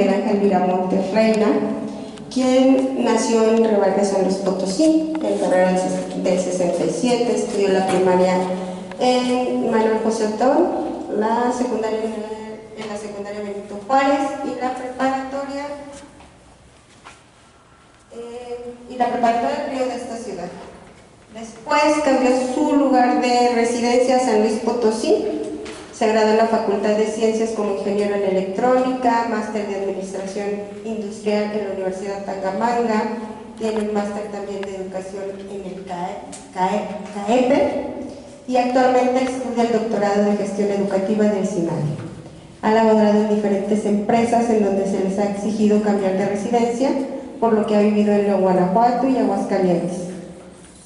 Ángel Miramontes Reina, quien nació en Rebarque, San Luis Potosí, en febrero del 67, estudió la primaria en Manuel José Otón, la secundaria en la secundaria Benito Juárez y la preparatoria Río de esta ciudad. Después cambió su lugar de residencia a San Luis Potosí. Se graduó en la Facultad de Ciencias como ingeniero en electrónica, máster de administración industrial en la Universidad Tangamanga, tiene un máster también de educación en el CAEPE y actualmente estudia el doctorado de gestión educativa del SINAGE. Ha laborado en diferentes empresas en donde se les ha exigido cambiar de residencia, por lo que ha vivido en León, Guanajuato y Aguascalientes.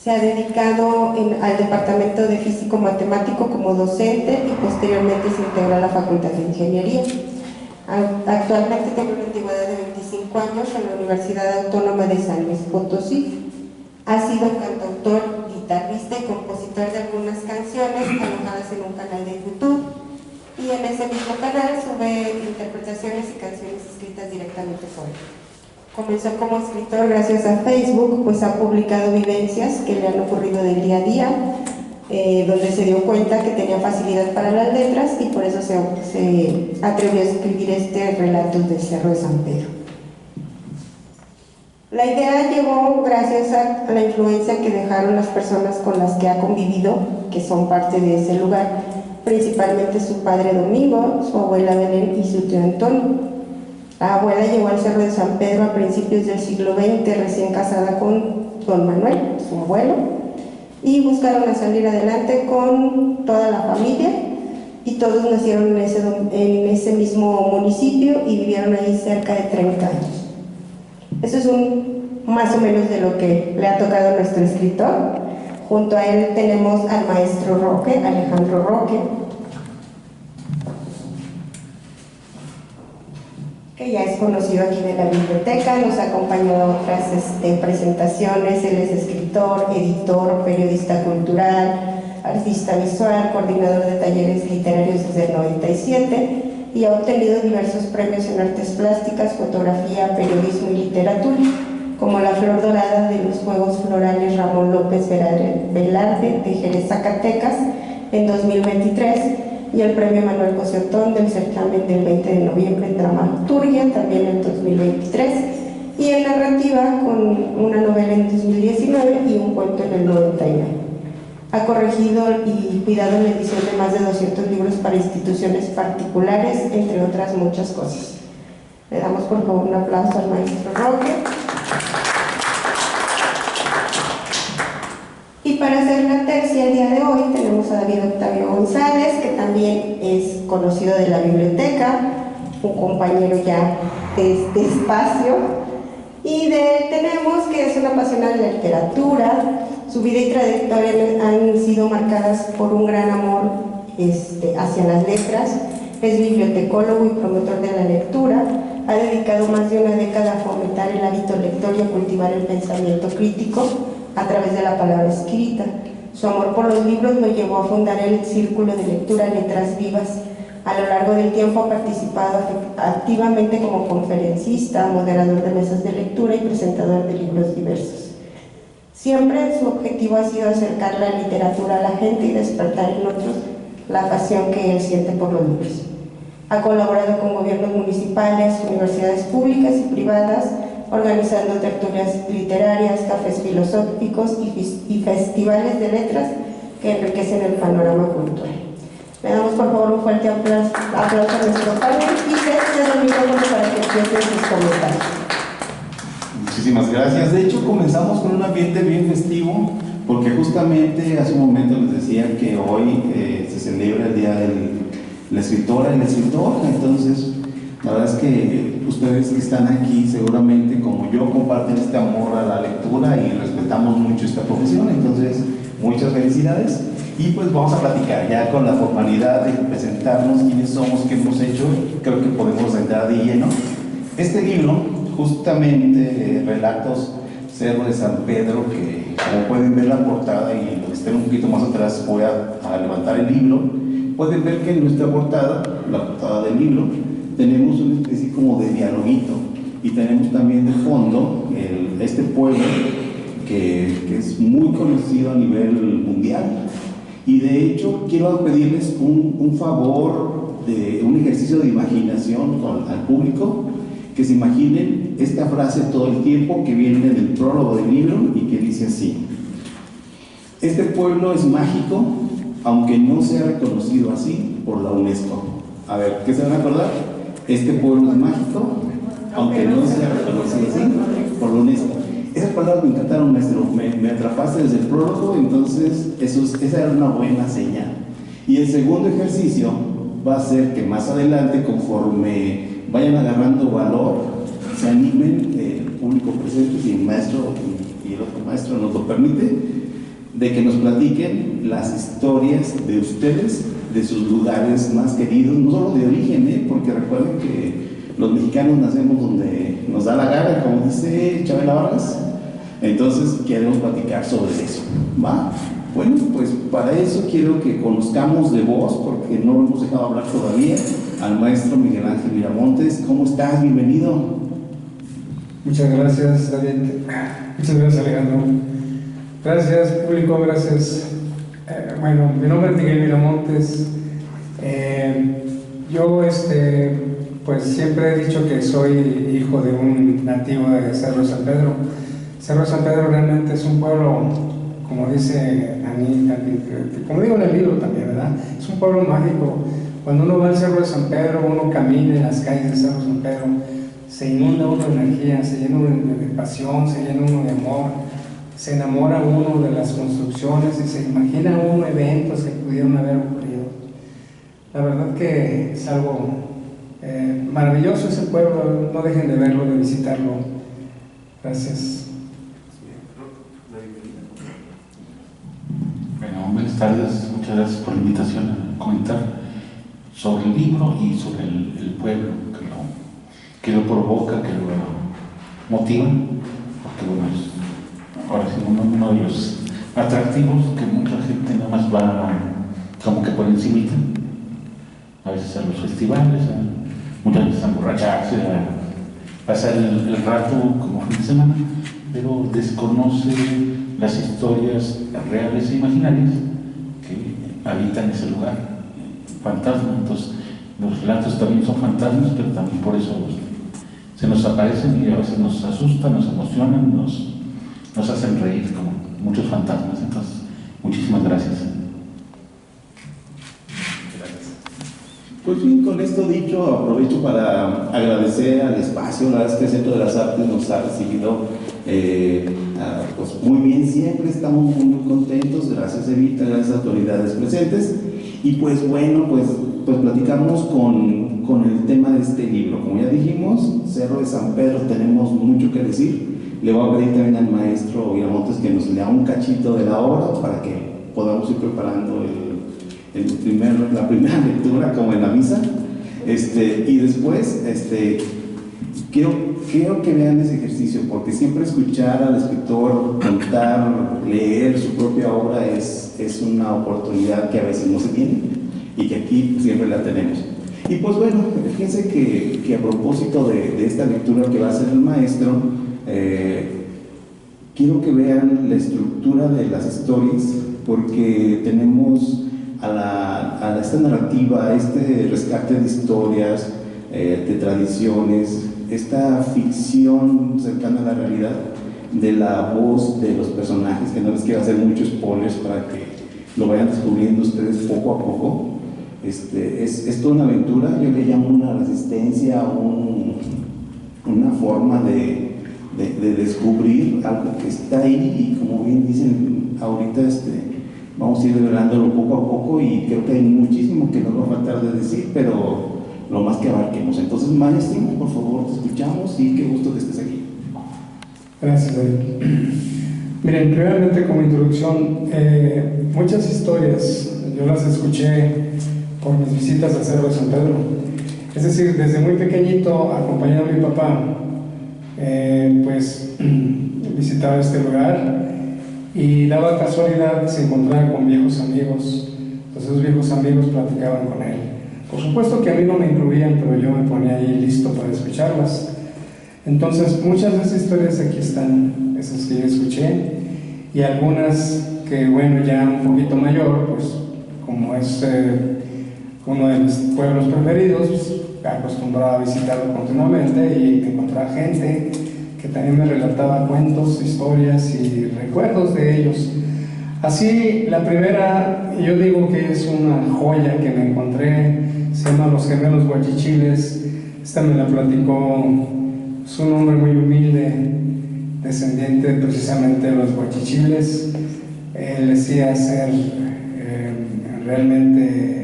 Se ha dedicado al departamento de físico-matemático como docente y posteriormente se integró a la Facultad de Ingeniería. Actualmente tiene una antigüedad de 25 años en la Universidad Autónoma de San Luis Potosí. Ha sido cantautor, guitarrista y compositor de algunas canciones alojadas en un canal de YouTube, y en ese mismo canal sube interpretaciones y canciones escritas directamente por él. Comenzó como escritor gracias a Facebook, pues ha publicado vivencias que le han ocurrido del día a día, donde se dio cuenta que tenía facilidad para las letras y por eso se atrevió a escribir este relato del Cerro de San Pedro. La idea llegó gracias a la influencia que dejaron las personas con las que ha convivido, que son parte de ese lugar, principalmente su padre Domingo, su abuela Belén y su tío Antonio. La abuela llegó al Cerro de San Pedro a principios del siglo XX, recién casada con don Manuel, su abuelo, y buscaron salir adelante con toda la familia, y todos nacieron en ese mismo municipio y vivieron ahí cerca de 30 años. Eso es más o menos de lo que le ha tocado a nuestro escritor. Junto a él tenemos al maestro Roque, Alejandro Roque, que ya es conocido aquí de la biblioteca, nos ha acompañado a otras presentaciones. Él es escritor, editor, periodista cultural, artista visual, coordinador de talleres literarios desde el 97 y ha obtenido diversos premios en artes plásticas, fotografía, periodismo y literatura, como la Flor Dorada de los Juegos Florales Ramón López Velarde de Jerez, Zacatecas, en 2023, y el premio Manuel José Otón del certamen del 20 de noviembre en dramaturgia, también en 2023, y en narrativa con una novela en 2019 y un cuento en el 99. Ha corregido y cuidado la edición de más de 200 libros para instituciones particulares, entre otras muchas cosas. Le damos por favor un aplauso al maestro Roque. Y para hacer la tercia el día de hoy tenemos a David Octavio González, que también es conocido de la biblioteca, un compañero ya de este espacio, y tenemos que es un apasionado de la literatura. Su vida y trayectoria han sido marcadas por un gran amor hacia las letras. Es bibliotecólogo y promotor de la lectura. Ha dedicado más de una década a fomentar el hábito lector y a cultivar el pensamiento crítico a través de la palabra escrita. Su amor por los libros lo llevó a fundar el Círculo de Lectura Letras Vivas. A lo largo del tiempo ha participado activamente como conferencista, moderador de mesas de lectura y presentador de libros diversos. Siempre su objetivo ha sido acercar la literatura a la gente y despertar en otros la pasión que él siente por los libros. Ha colaborado con gobiernos municipales, universidades públicas y privadas, organizando tertulias literarias, cafés filosóficos y festivales de letras que enriquecen el panorama cultural. Le damos por favor un fuerte aplauso a nuestro panel y se cedo el micrófono para que empiecen sus comentarios. Muchísimas gracias. De hecho, comenzamos con un ambiente bien festivo, porque justamente hace un momento les decía que hoy se celebra el Día de la Escritora y el Escritor. Entonces, la verdad es que ustedes que están aquí seguramente como yo comparten este amor a la lectura y respetamos mucho esta profesión. Entonces, muchas felicidades. Y pues vamos a platicar ya con la formalidad de presentarnos quiénes somos, qué hemos hecho. Creo que podemos entrar de lleno. Este libro, justamente Relatos Cerro de San Pedro, que como pueden ver la portada y lo que estén un poquito más atrás voy a levantar el libro, pueden ver que en nuestra portada, la portada del libro, tenemos una especie como de dialoguito, y tenemos también de fondo este pueblo que es muy conocido a nivel mundial. Y de hecho quiero pedirles un favor, de un ejercicio de imaginación al público, que se imaginen esta frase todo el tiempo que viene del prólogo del libro y que dice así: este pueblo es mágico, aunque no sea reconocido así por la UNESCO. A ver, ¿qué se van a acordar? Este pueblo es mágico, aunque no sea reconocido así por la UNESCO. Esas palabras me encantaron, maestro. Me atrapaste desde el prólogo, entonces esa era una buena señal. Y el segundo ejercicio va a ser que más adelante, conforme vayan agarrando valor, se animen, el público presente, si el maestro y el otro maestro nos lo permite, de que nos platiquen las historias de ustedes, de sus lugares más queridos, no solo de origen, porque recuerden que los mexicanos nacemos donde nos da la gana, como dice Chabela Vargas. Entonces queremos platicar sobre eso, ¿va? Bueno, pues para eso quiero que conozcamos de voz, porque no lo hemos dejado hablar todavía, al maestro Miguel Ángel Miramontes. ¿Cómo estás? Bienvenido. Muchas gracias, David. Muchas gracias, Alejandro. Gracias, público, gracias. Bueno, mi nombre es Miguel Miramontes. Yo, pues siempre he dicho que soy hijo de un nativo de Cerro de San Pedro. Cerro de San Pedro realmente es un pueblo, como dice Anita, como digo en el libro también, ¿verdad? Es un pueblo mágico. Cuando uno va al Cerro de San Pedro, uno camina en las calles del Cerro de San Pedro, se inunda uno de energía, se llena uno de pasión, se llena uno de amor, se enamora uno de las construcciones y se imagina uno eventos que pudieron haber ocurrido. La verdad que es algo maravilloso ese pueblo, no dejen de verlo, de visitarlo. Gracias. Bueno, buenas tardes, muchas gracias por la invitación a comentar sobre el libro y sobre el pueblo que lo provoca, que lo motiva, porque bueno, ahora sí uno de los atractivos que mucha gente nada más va como que por encimita, a veces a los festivales, muchas veces a emborracharse, a pasar el rato como fin de semana, pero desconoce las historias reales e imaginarias que habitan ese lugar, fantasmas. Entonces los relatos también son fantasmas, pero también por eso se nos aparecen y a veces nos asustan, nos emocionan, nos hacen reír como muchos fantasmas. Entonces, muchísimas gracias. Pues bien, con esto dicho, aprovecho para agradecer al espacio. La verdad es que el Centro de las Artes nos ha recibido pues muy bien, siempre estamos muy contentos. Gracias, Evita, gracias a autoridades presentes. Y pues bueno, pues platicamos con el tema de este libro. Como ya dijimos, Cerro de San Pedro, tenemos mucho que decir. Le voy a pedir también al maestro Miramontes que nos lea un cachito de la obra para que podamos ir preparando la primera lectura como en la misa, y después quiero que vean ese ejercicio, porque siempre escuchar al escritor contar, leer su propia obra es una oportunidad que a veces no se tiene y que aquí siempre la tenemos. Y pues bueno, fíjense que a propósito de esta lectura que va a hacer el maestro, quiero que vean la estructura de las historias, porque tenemos a esta narrativa, a este rescate de historias, de tradiciones, esta ficción cercana a la realidad de la voz de los personajes, que no les quiero hacer muchos spoilers para que lo vayan descubriendo ustedes poco a poco. Es toda una aventura, yo le llamo una resistencia, una forma de descubrir algo que está ahí, y como bien dicen ahorita, vamos a ir revelándolo poco a poco, y creo que hay muchísimo que nos va a faltar de decir, pero lo más que abarquemos. Entonces, maestro, por favor, te escuchamos y qué gusto que estés aquí. Gracias, David. Miren, realmente como introducción, muchas historias yo las escuché por mis visitas al Cerro de San Pedro. Es decir, desde muy pequeñito, acompañado a mi papá, pues visitaba este lugar, y daba casualidad se encontraba con viejos amigos. Entonces esos viejos amigos platicaban con él, Por supuesto que a mí no me incluían, pero yo me ponía ahí listo para escucharlas. Entonces, muchas de esas historias aquí están, esas que yo escuché, y algunas que, bueno, ya un poquito mayor, pues como es uno de mis pueblos preferidos, pues, acostumbraba a visitarlo continuamente y encontraba gente que también me relataba cuentos, historias y recuerdos de ellos. Así, la primera, yo digo que es una joya que me encontré, se llama Los Gemelos Guachichiles. Esta me la platicó, es un hombre muy humilde, descendiente precisamente de los Guachichiles. Él decía ser realmente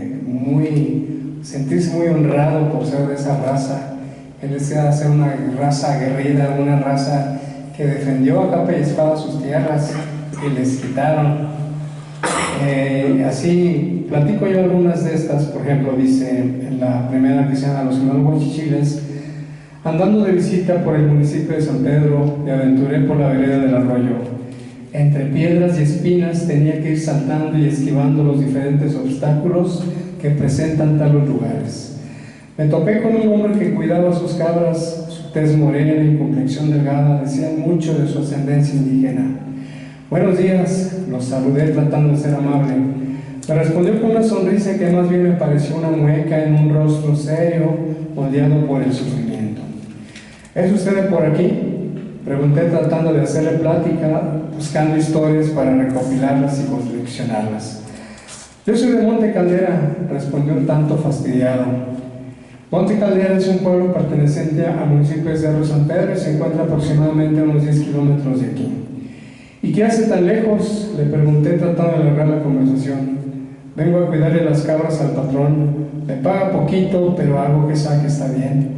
sentirse muy honrado por ser de esa raza. Él decía ser una raza aguerrida, una raza que defendió a capa y espada sus tierras y les quitaron. Así platico yo algunas de estas. Por ejemplo, dice en la primera que se llama Los Gemelos Guachichiles: andando de visita por el municipio de San Pedro, me aventuré por la vereda del arroyo. Entre piedras y espinas tenía que ir saltando y esquivando los diferentes obstáculos que presentan tales lugares. Me topé con un hombre que cuidaba sus cabras. Su tez morena y complexión delgada decían mucho de su ascendencia indígena. Buenos días, los saludé tratando de ser amable. Me respondió con una sonrisa que más bien me pareció una mueca en un rostro serio, moldeado por el sufrimiento. ¿Es usted de por aquí?, pregunté tratando de hacerle plática, buscando historias para recopilarlas y coleccionarlas. Yo soy de Monte Caldera, respondió un tanto fastidiado. Monte Caldera es un pueblo perteneciente al municipio de Cerro San Pedro y se encuentra aproximadamente a unos 10 kilómetros de aquí. ¿Y qué hace tan lejos?, le pregunté tratando de alargar la conversación. Vengo a cuidarle las cabras al patrón. Me paga poquito, pero algo que saque está bien.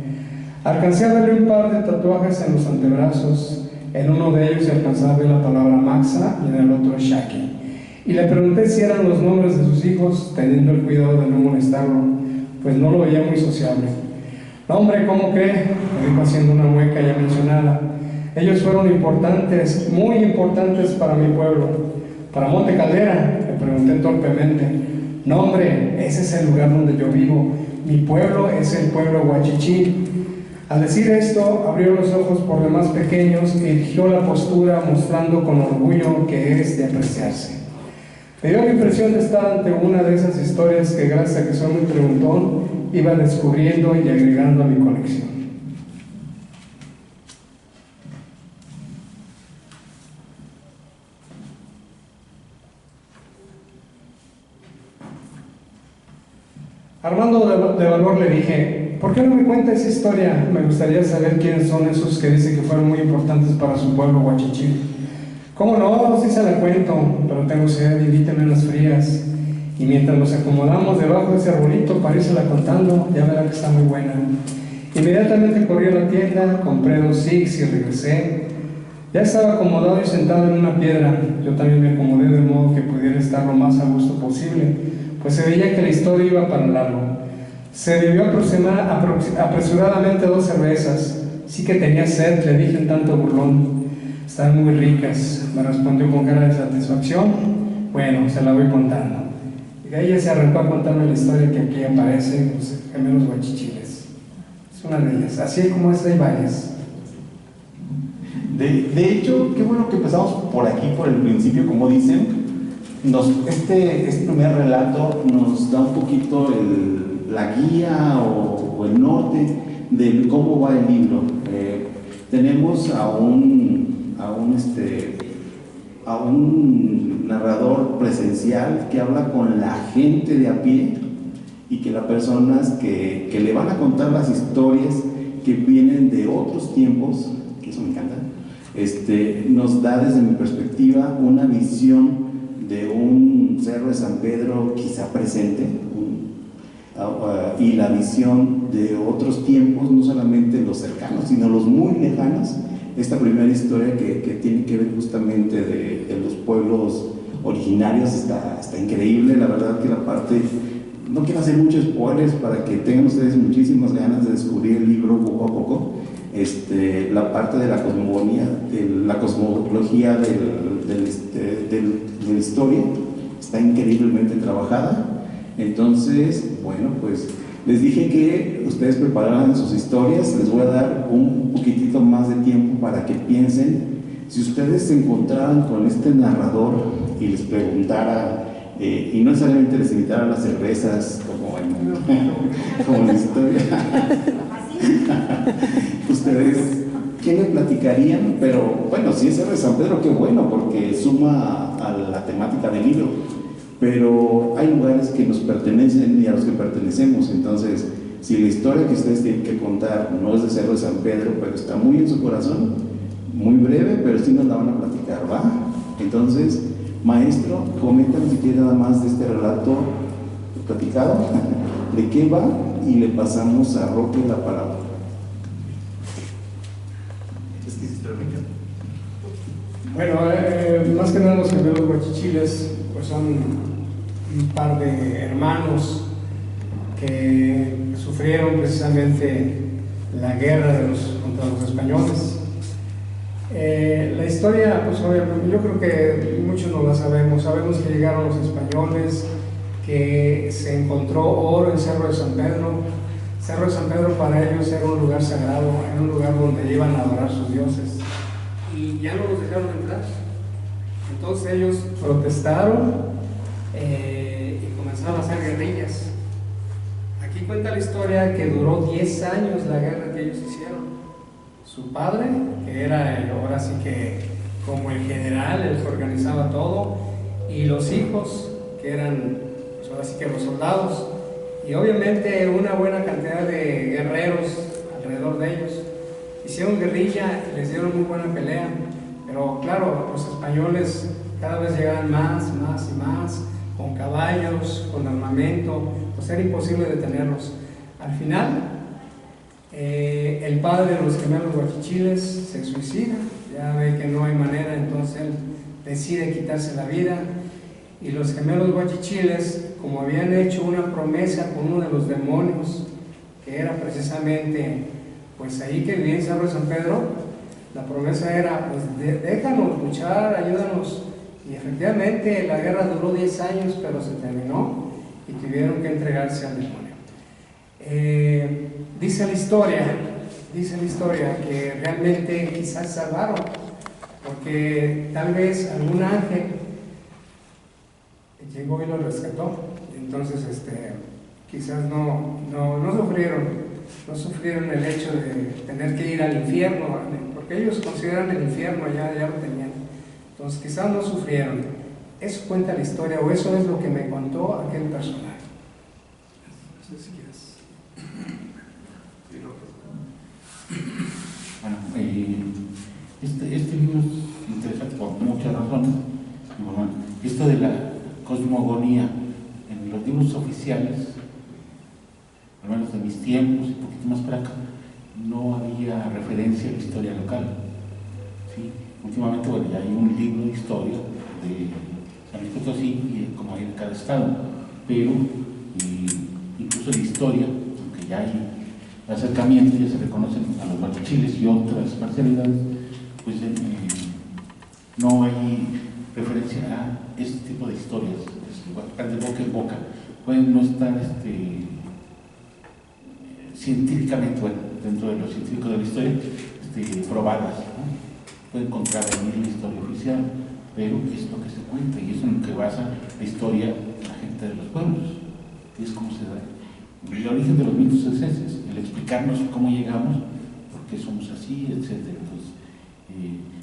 Alcancé a verle un par de tatuajes en los antebrazos. En uno de ellos se alcanzaba a ver la palabra Maxa y en el otro Shaki. Y le pregunté si eran los nombres de sus hijos, teniendo el cuidado de no molestarlo, pues no lo veía muy sociable. No, hombre, ¿cómo cree?, me dijo haciendo una mueca ya mencionada. Ellos fueron importantes, muy importantes para mi pueblo. ¿Para Monte Caldera?, le pregunté torpemente. No, hombre, ese es el lugar donde yo vivo. Mi pueblo es el pueblo Guachichil. Al decir esto, abrió los ojos por demás pequeños e erigió la postura, mostrando con orgullo que es de apreciarse. Me dio la impresión de estar ante una de esas historias que, gracias a que soy muy preguntón, iba descubriendo y agregando a mi colección. Armando de valor le dije: ¿por qué no me cuenta esa historia? Me gustaría saber quiénes son esos que dicen que fueron muy importantes para su pueblo Guachichil. ¿Cómo no? Sí se la cuento, pero tengo sed, invíteme unas frías. Y mientras nos acomodamos debajo de ese arbolito para írsela contando, ya verá que está muy buena. Inmediatamente corrí a la tienda, compré 2 cigs y regresé. Ya estaba acomodado y sentado en una piedra. Yo también me acomodé de modo que pudiera estar lo más a gusto posible, pues se veía que la historia iba para largo. Se bebió apresuradamente 2 cervezas. Sí que tenía sed, le dije en tanto burlón. Están muy ricas, me respondió con cara de satisfacción. Bueno, se la voy contando. Y de ahí ella se arrancó a contarme la historia que aquí aparece, los gemelos Guachichiles. Es una de ellas. Así como esta hay varias. De hecho, qué bueno que empezamos por aquí, por el principio, como dicen. Este primer relato nos da un poquito la guía o el norte de cómo va el libro. Tenemos a un narrador presencial que habla con la gente de a pie y que las personas que le van a contar las historias que vienen de otros tiempos, que eso me encanta, nos da desde mi perspectiva una visión de un Cerro de San Pedro quizá presente, y la visión de otros tiempos, no solamente los cercanos, sino los muy lejanos. Esta primera historia que tiene que ver justamente de los pueblos originarios está increíble. La verdad que la parte, no quiero hacer muchos spoilers para que tengan ustedes muchísimas ganas de descubrir el libro poco a poco. La parte de la cosmogonía, de la cosmología de la historia está increíblemente trabajada. Entonces, bueno, pues Les dije que ustedes prepararan sus historias, les voy a dar un poquitito más de tiempo para que piensen. Si ustedes se encontraran con este narrador y les preguntara, y no necesariamente les invitara a las cervezas, como la historia, ustedes, ¿qué le platicarían? Pero bueno, si es de San Pedro, qué bueno, porque suma a la temática del libro. Pero hay lugares que nos pertenecen y a los que pertenecemos. Entonces, si la historia que ustedes tienen que contar no es de Cerro de San Pedro, pero está muy en su corazón, muy breve, pero sí nos la van a platicar, ¿va? Entonces, maestro, coméntanos si quiere nada más de este relato platicado, de qué va, y le pasamos a Roque la palabra. Bueno, más que nada los gemelos guachichiles pues son un par de hermanos que sufrieron precisamente la guerra contra los españoles. La historia, pues obviamente, yo creo que muchos no la sabemos. Sabemos que llegaron los españoles, que se encontró oro en Cerro de San Pedro. Cerro de San Pedro para ellos era un lugar sagrado, era un lugar donde iban a adorar a sus dioses. Y ya no los dejaron entrar. Entonces ellos protestaron y comenzaron a hacer guerrillas. Aquí cuenta la historia que duró 10 años la guerra que ellos hicieron. Su padre, que era ahora sí que como el general, el que organizaba todo, y los hijos, que eran pues ahora sí que los soldados, y obviamente una buena cantidad de guerreros alrededor de ellos. Hicieron guerrilla y les dieron muy buena pelea, pero claro, los españoles cada vez llegaban más y más, con caballos, con armamento, pues era imposible detenerlos. Al final, el padre de los gemelos guachichiles se suicida, ya ve que no hay manera, entonces él decide quitarse la vida, y los gemelos guachichiles, como habían hecho una promesa con uno de los demonios, que era precisamente pues ahí que vivía en Cerro de San Pedro, la promesa era, pues déjanos luchar, ayúdanos. Y efectivamente la guerra duró 10 años, pero se terminó y tuvieron que entregarse al demonio. Dice la historia que realmente quizás salvaron, porque tal vez algún ángel llegó y lo rescató. Entonces quizás no sufrieron el hecho de tener que ir al infierno, porque ellos consideran el infierno, ya lo tenían. Entonces quizás no sufrieron. Eso cuenta la historia, o eso es lo que me contó aquel personaje. No sé si quieres. Bueno, este libro es interesante por muchas razones. Bueno, esto de la cosmogonía en los libros oficiales, al menos de mis tiempos y un poquito más para acá, no había referencia a la historia local. ¿Sí? Últimamente, bueno, ya hay un libro de historia de San Luis Potosí, y como hay en cada estado, pero incluso de historia, aunque ya hay acercamiento, ya se reconocen a los guachichiles y otras parcialidades, pues no hay referencia a este tipo de historias, de boca en boca. Pueden no estar científicamente, bueno, dentro de los científicos de la historia, probadas, ¿no? Puede encontrar ahí la historia oficial, pero es lo que se cuenta y es en lo que basa la historia de la gente de los pueblos. Es como se da. El origen de los mitos es ese, el explicarnos cómo llegamos, por qué somos así, etc. Entonces,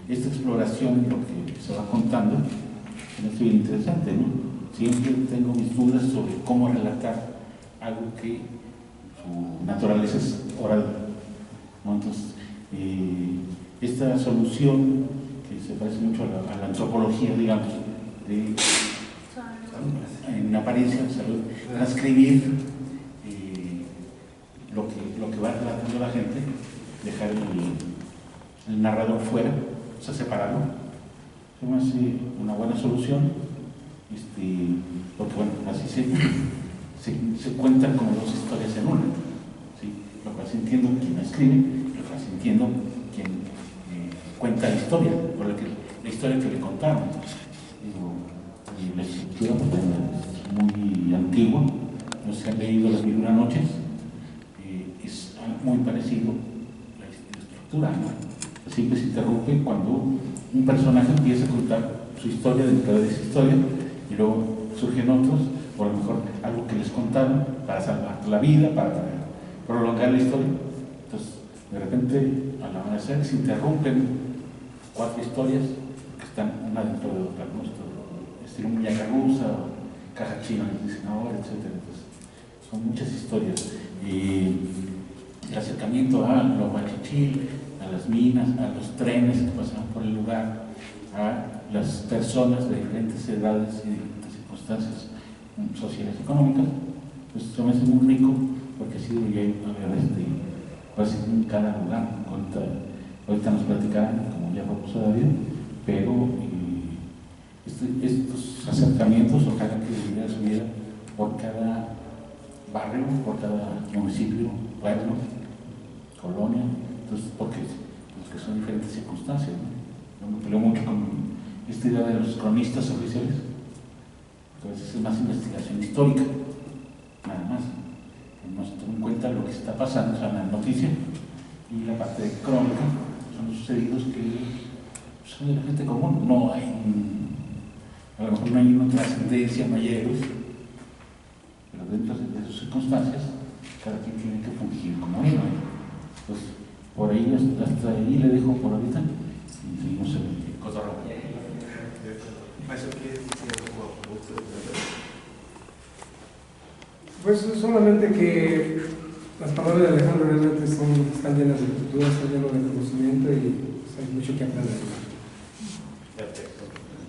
esta exploración, lo que se va contando, es bien interesante, ¿no? Siempre tengo mis dudas sobre cómo relatar algo que su naturaleza es oral, ¿no? Entonces, esta solución que se parece mucho a la antropología, digamos, en apariencia, transcribir lo que va relatando la gente, dejar el narrador fuera, o sea, separarlo. Se me hace una buena solución, porque bueno, así se cuentan como dos historias en una, ¿sí? Lo que va sintiendo quien escribe, lo que va sintiendo quien cuenta la historia, la historia que le contaron. Y la escritura es muy antigua, no se han leído Las 1001 noches, muy parecido la estructura, ¿no? Siempre se interrumpe cuando un personaje empieza a contar su historia dentro de esa historia y luego surgen otros, o a lo mejor algo que les contaron para salvar la vida, para prolongar la historia. Entonces, de repente, al amanecer, se interrumpen 4 historias que están una dentro de otra, ¿no? Estilo muñeca rusa, caja china, dicen ahora, etc. Entonces, son muchas historias. Y el acercamiento a los Huachichil, a las minas, a los trenes que pasaban por el lugar, a las personas de diferentes edades y diferentes circunstancias sociales y económicas, pues se me hace muy rico porque así debería haber pues en cada lugar. Ahorita nos platicarán, como ya propuso David, pero estos acercamientos ojalá que se hubiera por cada barrio, por cada municipio, pueblo, colonia, entonces porque son diferentes circunstancias, ¿no? Yo me peleo mucho con esta idea de los cronistas oficiales, entonces es más investigación histórica, nada más. No se toma en cuenta lo que está pasando, o sea, la noticia, y la parte de crónica son los sucedidos que son de la gente común. No hay a lo mejor no hay una trascendencia, no hay héroes, pero dentro de sus circunstancias, cada quien tiene que fungir como héroe. Pues por ahí, hasta ahí le dejo por ahorita y seguimos en el cotorreo. Pues solamente que las palabras de Alejandro realmente están llenas de cultura, están llenas de conocimiento y pues, hay mucho que aprender. Perfecto.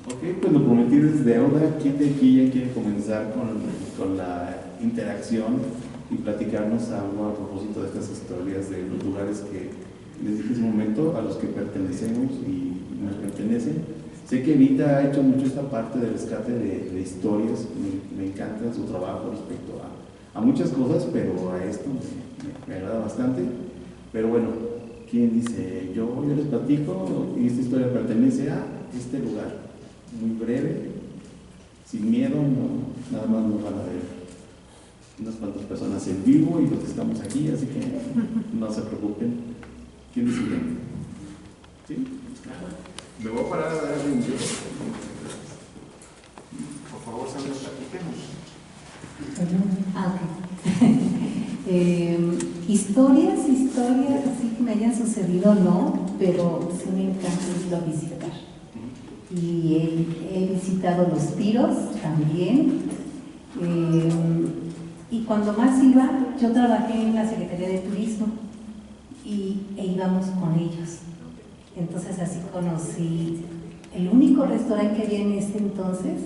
Ok, pues lo prometido es deuda. ¿Quién de aquí ya quiere comenzar con la interacción y platicarnos algo a propósito de estas historias de los lugares que les dije hace un momento, a los que pertenecemos y nos pertenecen? Sé que Evita ha hecho mucho esta parte de rescate de historias, me encanta su trabajo respecto a muchas cosas, pero a esto me agrada bastante. Pero bueno, ¿quién dice? Yo les platico y esta historia pertenece a este lugar, muy breve, sin miedo, nada más nos van a ver unas cuantas personas en vivo y los que estamos aquí, así que no se preocupen. ¿Quién dice? ¿Sí? Me voy a parar a dar un video. Por favor, Sandra, platiquemos. Historias así que me hayan sucedido, no, pero sí me encanta irlo a visitar. Y he visitado Los Tiros también. Y cuando más iba, yo trabajé en la Secretaría de Turismo e íbamos con ellos. Entonces así conocí el único restaurante que había en ese entonces.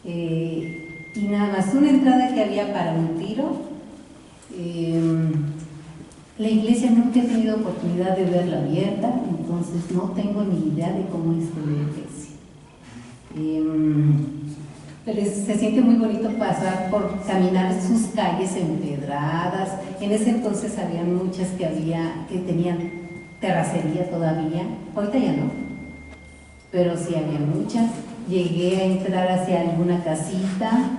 Y nada más una entrada que había para un tiro. La iglesia nunca he tenido oportunidad de verla abierta, entonces no tengo ni idea de cómo es la iglesia. Pero se siente muy bonito pasar por caminar sus calles empedradas. En ese entonces había muchas que tenían terracería todavía, ahorita ya no, pero sí había muchas. Llegué a entrar hacia alguna casita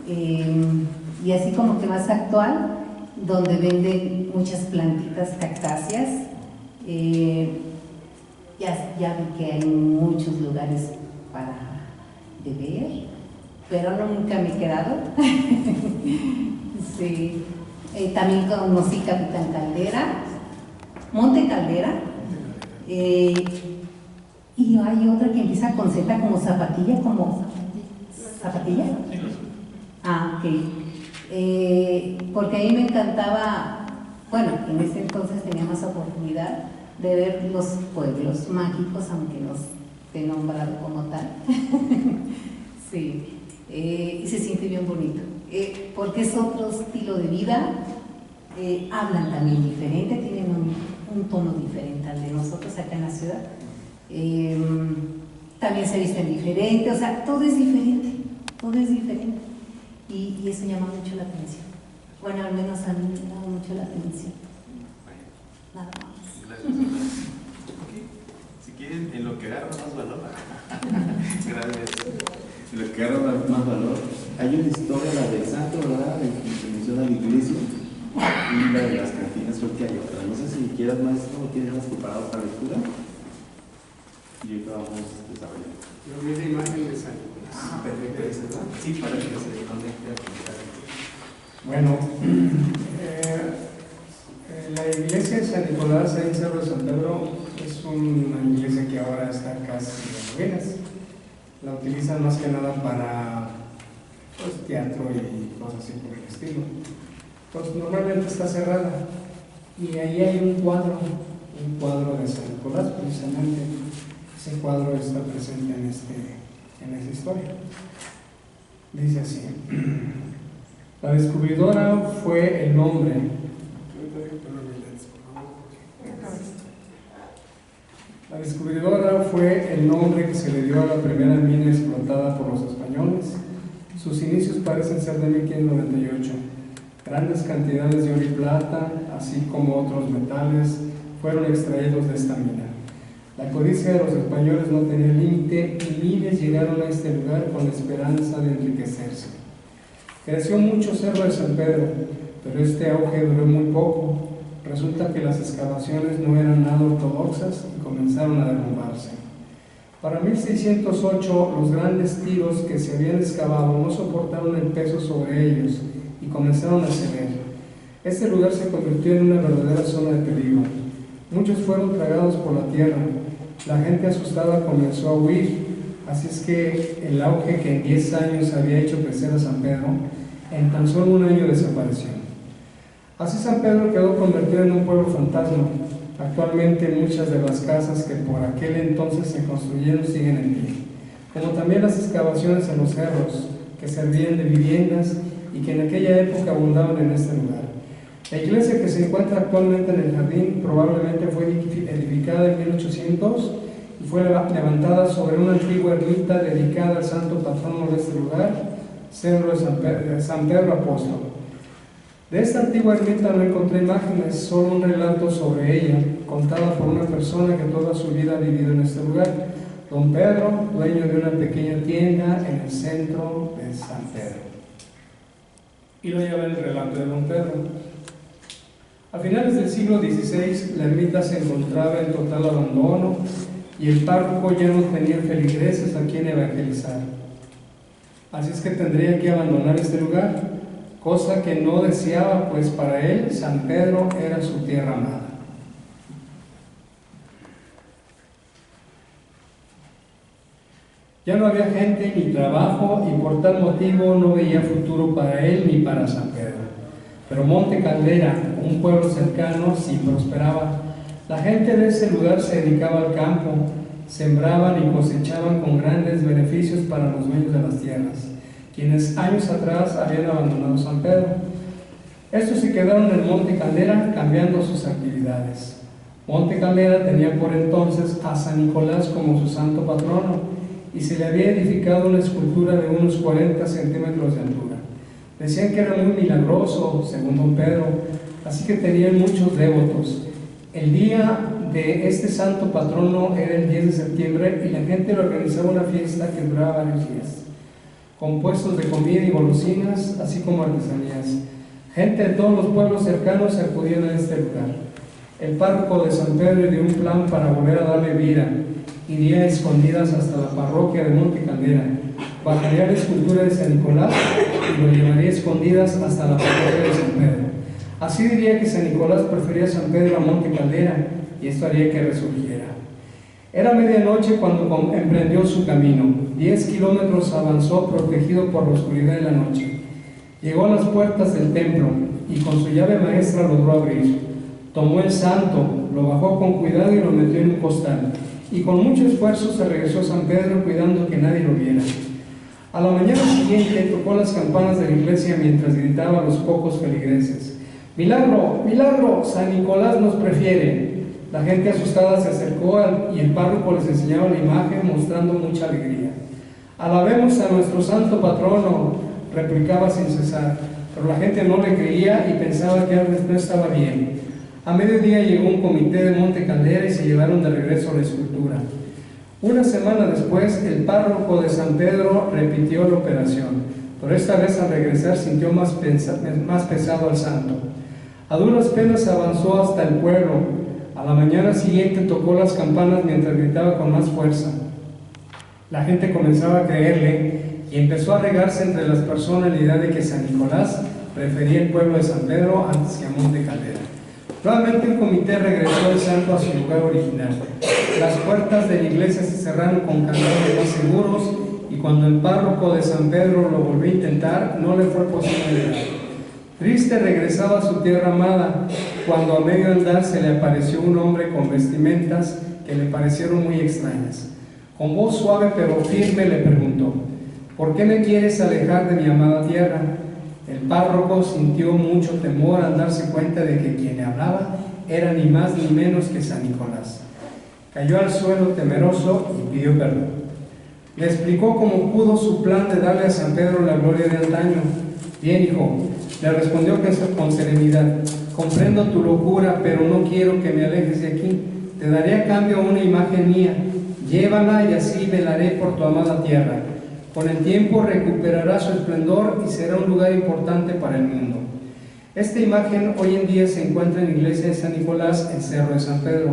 y así como que más actual, donde venden muchas plantitas cactáceas. Ya vi que hay muchos lugares para beber, pero nunca me he quedado. Sí. También conocí Capitán Caldera, Monte Caldera, y hay otra que empieza con Z como zapatilla, ¿zapatilla? Ah, ok. Porque a mí me encantaba, bueno, en ese entonces tenía más oportunidad de ver los pueblos mágicos, aunque no esté nombrado como tal. Sí, y se siente bien bonito, porque es otro estilo de vida. Hablan también diferente, tienen un tono diferente al de nosotros acá en la ciudad. También se visten diferente, o sea, todo es diferente, y eso llama mucho la atención. Bueno, al menos a mí me llama mucho la atención. Nada más. Gracias. Si quieren, en lo que agarra más valor. Gracias. En lo que agarra más valor, hay una historia, la del santo, ¿verdad? De que menciona la iglesia y la de las cantinas. tienes suerte hay otra. No sé si quieras, maestro, o tienes más preparado para la lectura. Y ahorita vamos desarrollando. Yo vi la imagen de San Nicolás. Perfecto, ¿verdad? Sí, para que se conecte a contar. Bueno, la iglesia de San Nicolás en Cerro de San Pedro es una iglesia que ahora está casi en ruinas. La utilizan más que nada para pues, teatro y cosas así por el estilo. Pues normalmente está cerrada y ahí hay un cuadro de San Nicolás precisamente. Ese cuadro está presente en esa historia. Dice así: la descubridora fue el nombre. La descubridora fue el nombre que se le dio a la primera mina explotada por los españoles. Sus inicios parecen ser de 1598. Grandes cantidades de oro y plata, así como otros metales, fueron extraídos de esta mina. La codicia de los españoles no tenía límite y miles llegaron a este lugar con la esperanza de enriquecerse. Creció mucho Cerro de San Pedro, pero este auge duró muy poco. Resulta que las excavaciones no eran nada ortodoxas y comenzaron a derrumbarse. Para 1608, los grandes tiros que se habían excavado no soportaron el peso sobre ellos y comenzaron a ceder. Este lugar se convirtió en una verdadera zona de peligro. Muchos fueron tragados por la tierra. La gente asustada comenzó a huir, así es que el auge que en 10 años había hecho crecer a San Pedro, en tan solo un año desapareció. Así San Pedro quedó convertido en un pueblo fantasma. Actualmente muchas de las casas que por aquel entonces se construyeron siguen en pie, como también las excavaciones en los cerros, que servían de viviendas y que en aquella época abundaban en este lugar. La iglesia que se encuentra actualmente en el jardín probablemente fue edificada en 1800 y fue levantada sobre una antigua ermita dedicada al santo patrono de este lugar, Cerro de San Pedro Apóstol. De esta antigua ermita no encontré imágenes, solo un relato sobre ella, contada por una persona que toda su vida ha vivido en este lugar, don Pedro, dueño de una pequeña tienda en el centro de San Pedro. Y lo lleva el relato de don Pedro. A finales del siglo XVI, la ermita se encontraba en total abandono y el párroco ya no tenía feligreses a quien evangelizar. Así es que tendría que abandonar este lugar, cosa que no deseaba, pues para él San Pedro era su tierra amada. Ya no había gente ni trabajo y por tal motivo no veía futuro para él ni para San Pedro. Pero Monte Caldera, un pueblo cercano, sí prosperaba. La gente de ese lugar se dedicaba al campo, sembraban y cosechaban con grandes beneficios para los dueños de las tierras, quienes años atrás habían abandonado San Pedro. Estos se quedaron en Monte Caldera cambiando sus actividades. Monte Caldera tenía por entonces a San Nicolás como su santo patrono y se le había edificado una escultura de unos 40 centímetros de altura. Decían que era muy milagroso, según don Pedro, así que tenían muchos devotos. El día de este santo patrono era el 10 de septiembre y la gente le organizaba una fiesta que duraba varios días, con puestos de comida y golosinas, así como artesanías. Gente de todos los pueblos cercanos acudían a este lugar. El párroco de San Pedro dio un plan para volver a darle vida. Iría a escondidas hasta la parroquia de Monte Caldera, bajaría la escultura de San Nicolás y lo llevaría a escondidas hasta la parroquia de San Pedro. Así diría que San Nicolás prefería San Pedro a Monte Caldera y esto haría que resurgiera. Era medianoche cuando emprendió su camino. 10 kilómetros avanzó protegido por la oscuridad de la noche. Llegó a las puertas del templo y con su llave maestra logró abrir. Tomó el santo, lo bajó con cuidado y lo metió en un costal. Y con mucho esfuerzo se regresó a San Pedro cuidando que nadie lo viera. A la mañana siguiente tocó las campanas de la iglesia mientras gritaba a los pocos feligreses: ¡Milagro! ¡Milagro! ¡San Nicolás nos prefiere! La gente asustada se acercó y el párroco les enseñaba la imagen mostrando mucha alegría. ¡Alabemos a nuestro santo patrono!, replicaba sin cesar, pero la gente no le creía y pensaba que algo no estaba bien. A mediodía llegó un comité de Monte Caldera y se llevaron de regreso a la escultura. Una semana después, el párroco de San Pedro repitió la operación, pero esta vez al regresar sintió más pesado al santo. A duras penas avanzó hasta el pueblo. A la mañana siguiente tocó las campanas mientras gritaba con más fuerza. La gente comenzaba a creerle y empezó a regarse entre las personas la idea de que San Nicolás prefería el pueblo de San Pedro antes que a Monte Caldera. Nuevamente el comité regresó el santo a su lugar original. Las puertas de la iglesia se cerraron con candados más seguros y cuando el párroco de San Pedro lo volvió a intentar, no le fue posible. Triste regresaba a su tierra amada, cuando a medio andar se le apareció un hombre con vestimentas que le parecieron muy extrañas. Con voz suave pero firme le preguntó: ¿por qué me quieres alejar de mi amada tierra? El párroco sintió mucho temor al darse cuenta de que quien le hablaba era ni más ni menos que San Nicolás. Cayó al suelo temeroso y pidió perdón. Le explicó como pudo su plan de darle a San Pedro la gloria de antaño. Bien, hijo, le respondió con serenidad, comprendo tu locura, pero no quiero que me alejes de aquí. Te daré a cambio una imagen mía. Llévala y así velaré por tu amada tierra. Con el tiempo recuperará su esplendor y será un lugar importante para el mundo. Esta imagen hoy en día se encuentra en la iglesia de San Nicolás, en Cerro de San Pedro.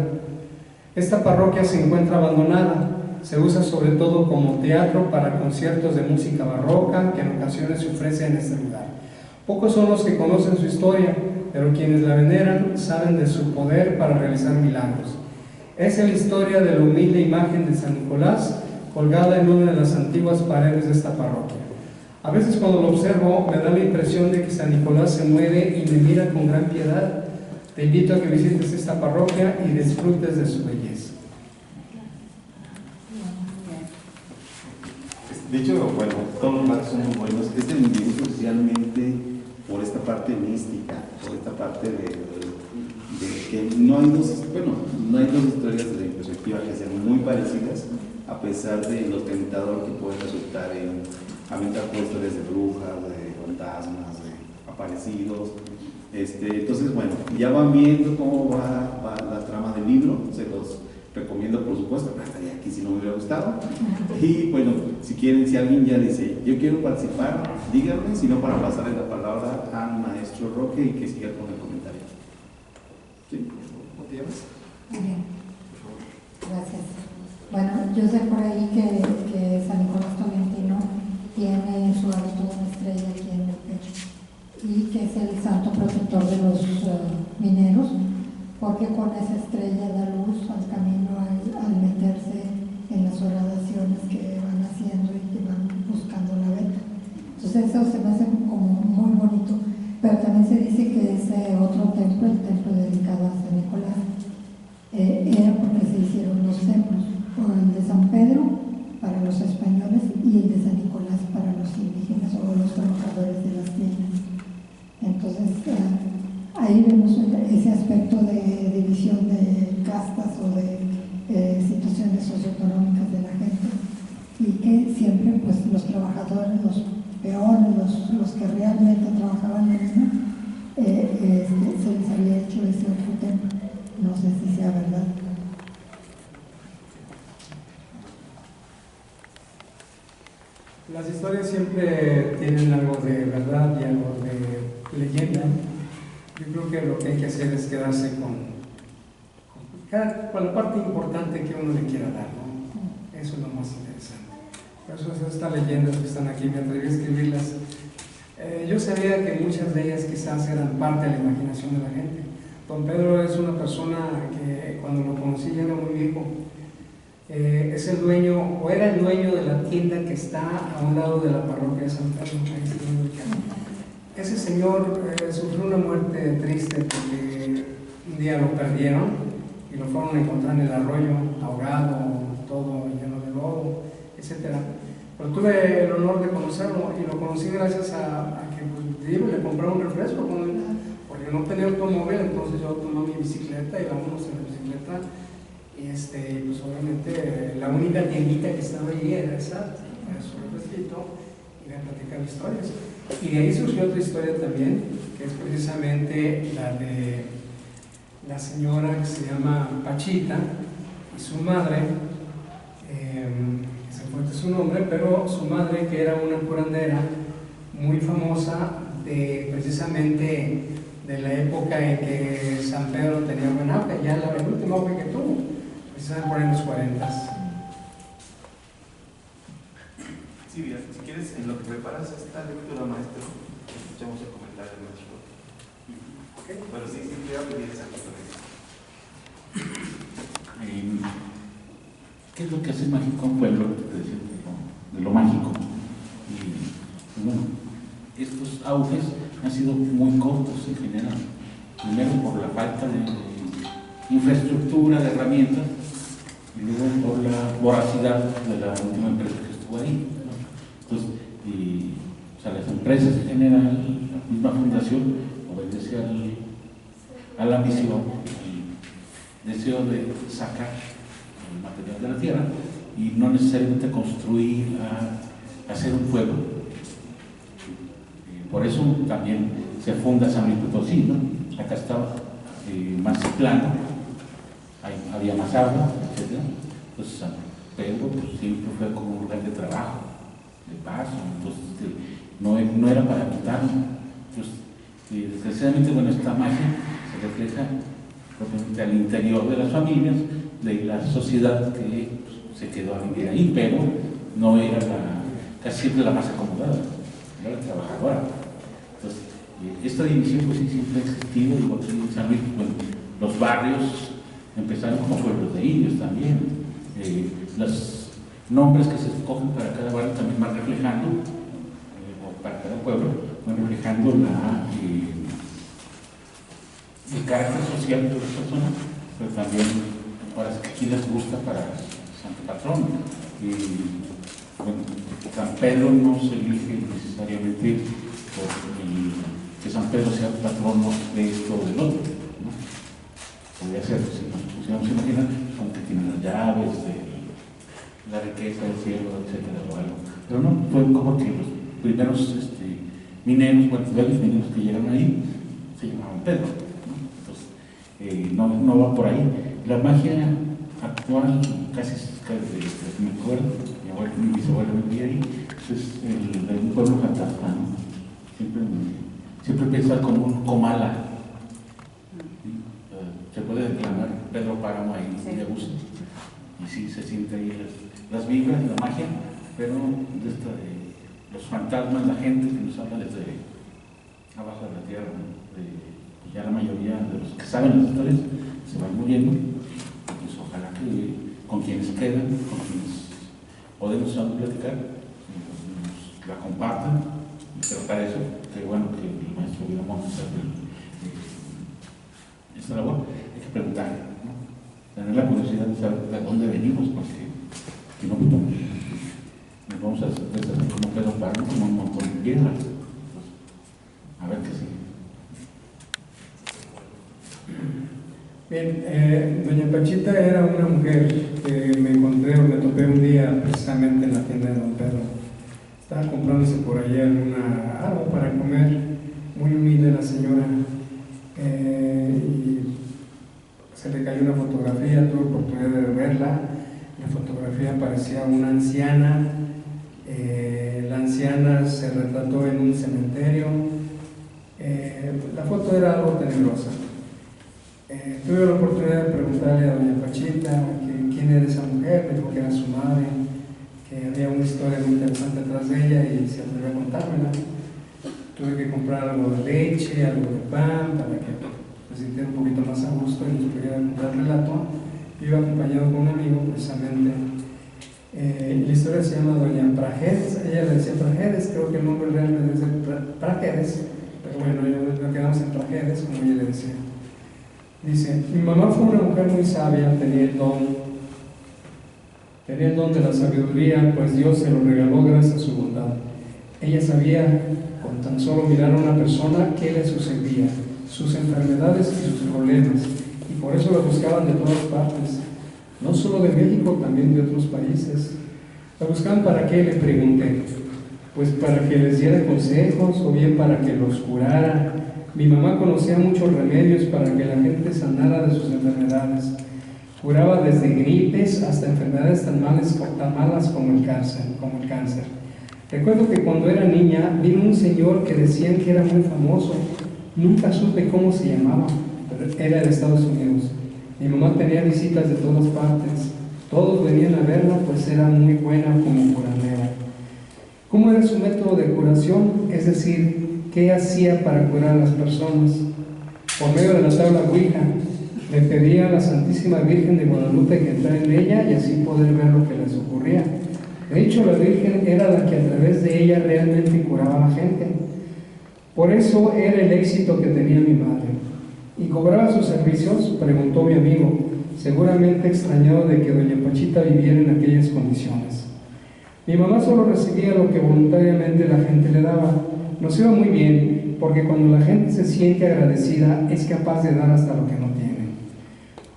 Esta parroquia se encuentra abandonada. Se usa sobre todo como teatro para conciertos de música barroca que en ocasiones se ofrece en este lugar. Pocos son los que conocen su historia, pero quienes la veneran saben de su poder para realizar milagros. Esa es la historia de la humilde imagen de San Nicolás, colgada en una de las antiguas paredes de esta parroquia. A veces cuando lo observo me da la impresión de que San Nicolás se mueve y me mira con gran piedad. Te invito a que visites esta parroquia y disfrutes de su belleza. De hecho, bueno, todos los relatos son muy buenos. Este me interesa especialmente por esta parte mística, por esta parte de que no hay dos historias de perspectiva que sean muy parecidas, a pesar de lo tentador que puede resultar en aventar historias de brujas, de fantasmas, de aparecidos. Entonces, bueno, ya van viendo cómo va la trama del libro, se los recomiendo por supuesto, pero estaría aquí si no me hubiera gustado. Y bueno, si quieren, si alguien ya dice, yo quiero participar, díganme, si no para pasarle la palabra al maestro Roque y que siga con el comentario. ¿Sí? ¿Cómo te llamas? Muy bien, gracias. Bueno, yo sé por ahí que San Nicolás Tolentino tiene en su hábito una estrella aquí en el pecho y que es el santo protector de los mineros, porque con esa estrella da luz al camino al meterse en las horadaciones que van haciendo y que van buscando la veta. Entonces eso se me hace como muy bonito, pero también se dice que ese otro templo, el templo dedicado a San Nicolás, era porque se hicieron dos templos, el de San Pedro para los españoles y el de San Nicolás para los indígenas o los trabajadores de las minas. Entonces ahí vemos ese aspecto de división de castas o de situaciones socioeconómicas de la gente, y que siempre pues los trabajadores, los peones, los que realmente trabajaban en la mina, se les había hecho ese otro templo. No sé si sea verdad. Las historias siempre tienen algo de verdad y algo de leyenda. Yo creo que lo que hay que hacer es quedarse con la parte importante que uno le quiera dar, ¿no? Eso es lo más interesante. Por eso estas leyendas que están aquí, me atreví a escribirlas. Yo sabía que muchas de ellas quizás eran parte de la imaginación de la gente. Don Pedro es una persona que cuando lo conocí ya era muy viejo. Es el dueño, o era el dueño de la tienda que está a un lado de la parroquia de San Pedro. Ese señor sufrió una muerte triste porque un día lo perdieron y lo fueron a encontrar en el arroyo, ahogado, todo lleno de lodo, etc. Pero tuve el honor de conocerlo y lo conocí gracias a que pues, le compré un refresco porque no tenía automóvil, entonces yo tomé mi bicicleta y vámonos en la bicicleta. Y pues obviamente la única tiendita que estaba allí era esa, para su refresquito y me platicar historias. Y de ahí surgió otra historia también, que es precisamente la de la señora que se llama Pachita y su madre, que se fue de su nombre, pero su madre, que era una curandera muy famosa de precisamente de la época en que San Pedro tenía buen auge, ya el último auge que tuvo, precisamente por ahí en los 40. Sí, bien, si quieres, en lo que preparas esta lectura, maestro, escuchamos el comentario del maestro. Okay. Pero sí, te voy a pedir esa cosa. ¿Qué es lo que hace mágico un pueblo? De lo mágico. Y bueno, estos auges han sido muy cortos en general. Primero por la falta de infraestructura, de herramientas, y luego por la voracidad de la última empresa que estuvo ahí, ¿no? Entonces, o sea, las empresas en general, la misma fundación, obedece a la ambición, al deseo de sacar el material de la tierra y no necesariamente construir, hacer un pueblo. Por eso también se funda San Luis Potosí, ¿no? Acá estaba más plano, había más agua, etc. Entonces San Pedro pues, siempre fue como un lugar de trabajo, de paso, entonces no era para quitarlo. Entonces, desgraciadamente, bueno, esta magia se refleja propiamente al interior de las familias, de la sociedad que pues, se quedó a vivir ahí, pero no era casi siempre la más acomodada, era la trabajadora. Entonces, esta división pues sí siempre ha existido, igual que en San Luis, bueno, los barrios empezaron como pueblos de indios también. Los nombres que se escogen para cada barrio también van reflejando, o para cada pueblo, van reflejando el carácter social de las personas, pero también para que les gusta para Santo Patrón. Bueno, San Pedro no se elige necesariamente por que San Pedro sea patrono de esto o del otro, ¿no? Podría ser, si nos pusiéramos a imaginar, como que tiene las llaves de la riqueza del cielo, etcétera, o algo. Pero no, fue como que los primeros mineros, bueno, los mineros que llegaron ahí, se llamaban Pedro, ¿no? Entonces, no va por ahí. La magia actual, casi me acuerdo, mi bisabuelo vivía ahí, es de un pueblo fantasma, ¿no? Siempre piensa como un Comala. Se puede declamar Pedro Páramo ahí, sí. Le gusta. Y sí, se siente ahí las vibras, la magia, pero de los fantasmas, la gente que nos habla desde abajo de la tierra, ¿no? Ya la mayoría de los que saben las historias se van muriendo. Pues ojalá que con quienes quedan, con quienes podemos platicar, nos la compartan, pero para eso, que bueno que el maestro Villamón hacer esta labor, hay que preguntar, ¿no? Tener la curiosidad de saber de dónde venimos, porque si no, nos vamos a hacer como Pedro Páramo, como un montón de piedras. Pues, a ver qué sigue. Bien, doña Pachita era una mujer que me encontré o me topé un día precisamente en la tienda de don Pedro. Estaba comprándose por allá algo para comer, muy humilde la señora, y se le cayó una fotografía, tuve oportunidad de verla. La fotografía parecía una anciana, la anciana se retrató en un cementerio, la foto era algo tenebrosa. Tuve la oportunidad de preguntarle a doña Pachita quién era esa mujer, me dijo que era su madre, que había una historia muy interesante detrás de ella y se atrevió a contármela. Tuve que comprar algo de leche, algo de pan, para que se sintiera un poquito más a gusto y nos pudiera contar el relato. Yo iba acompañado con un amigo precisamente. La historia se llama Doña Prajeres, ella le decía Prajeres, creo que el nombre real debe ser Prajeres, pero bueno, nos quedamos en Prajeres, como ella le decía. Dice, mi mamá fue una mujer muy sabia, tenía el don de la sabiduría, pues Dios se lo regaló gracias a su bondad. Ella sabía, con tan solo mirar a una persona, qué le sucedía, sus enfermedades y sus problemas, y por eso la buscaban de todas partes, no solo de México, también de otros países. La buscaban para qué, le pregunté, pues para que les diera consejos o bien para que los curara. Mi mamá conocía muchos remedios para que la gente sanara de sus enfermedades. Curaba desde gripes hasta enfermedades tan malas como el cáncer. Recuerdo que cuando era niña vino un señor que decían que era muy famoso, Nunca supe cómo se llamaba, pero era de Estados Unidos. Mi mamá tenía visitas de todas partes. Todos venían a verla, pues era muy buena como curandera. ¿Cómo era su método de curación? Es decir, ¿qué hacía para curar a las personas? Por medio de la tabla Ouija, le pedía a la Santísima Virgen de Guadalupe que entrara en ella y así poder ver lo que les ocurría. De hecho, la Virgen era la que a través de ella realmente curaba a la gente. Por eso era el éxito que tenía mi madre. ¿Y cobraba sus servicios?, preguntó mi amigo, seguramente extrañado de que doña Pachita viviera en aquellas condiciones. Mi mamá solo recibía lo que voluntariamente la gente le daba. Nos iba muy bien, porque cuando la gente se siente agradecida es capaz de dar hasta lo que no tiene.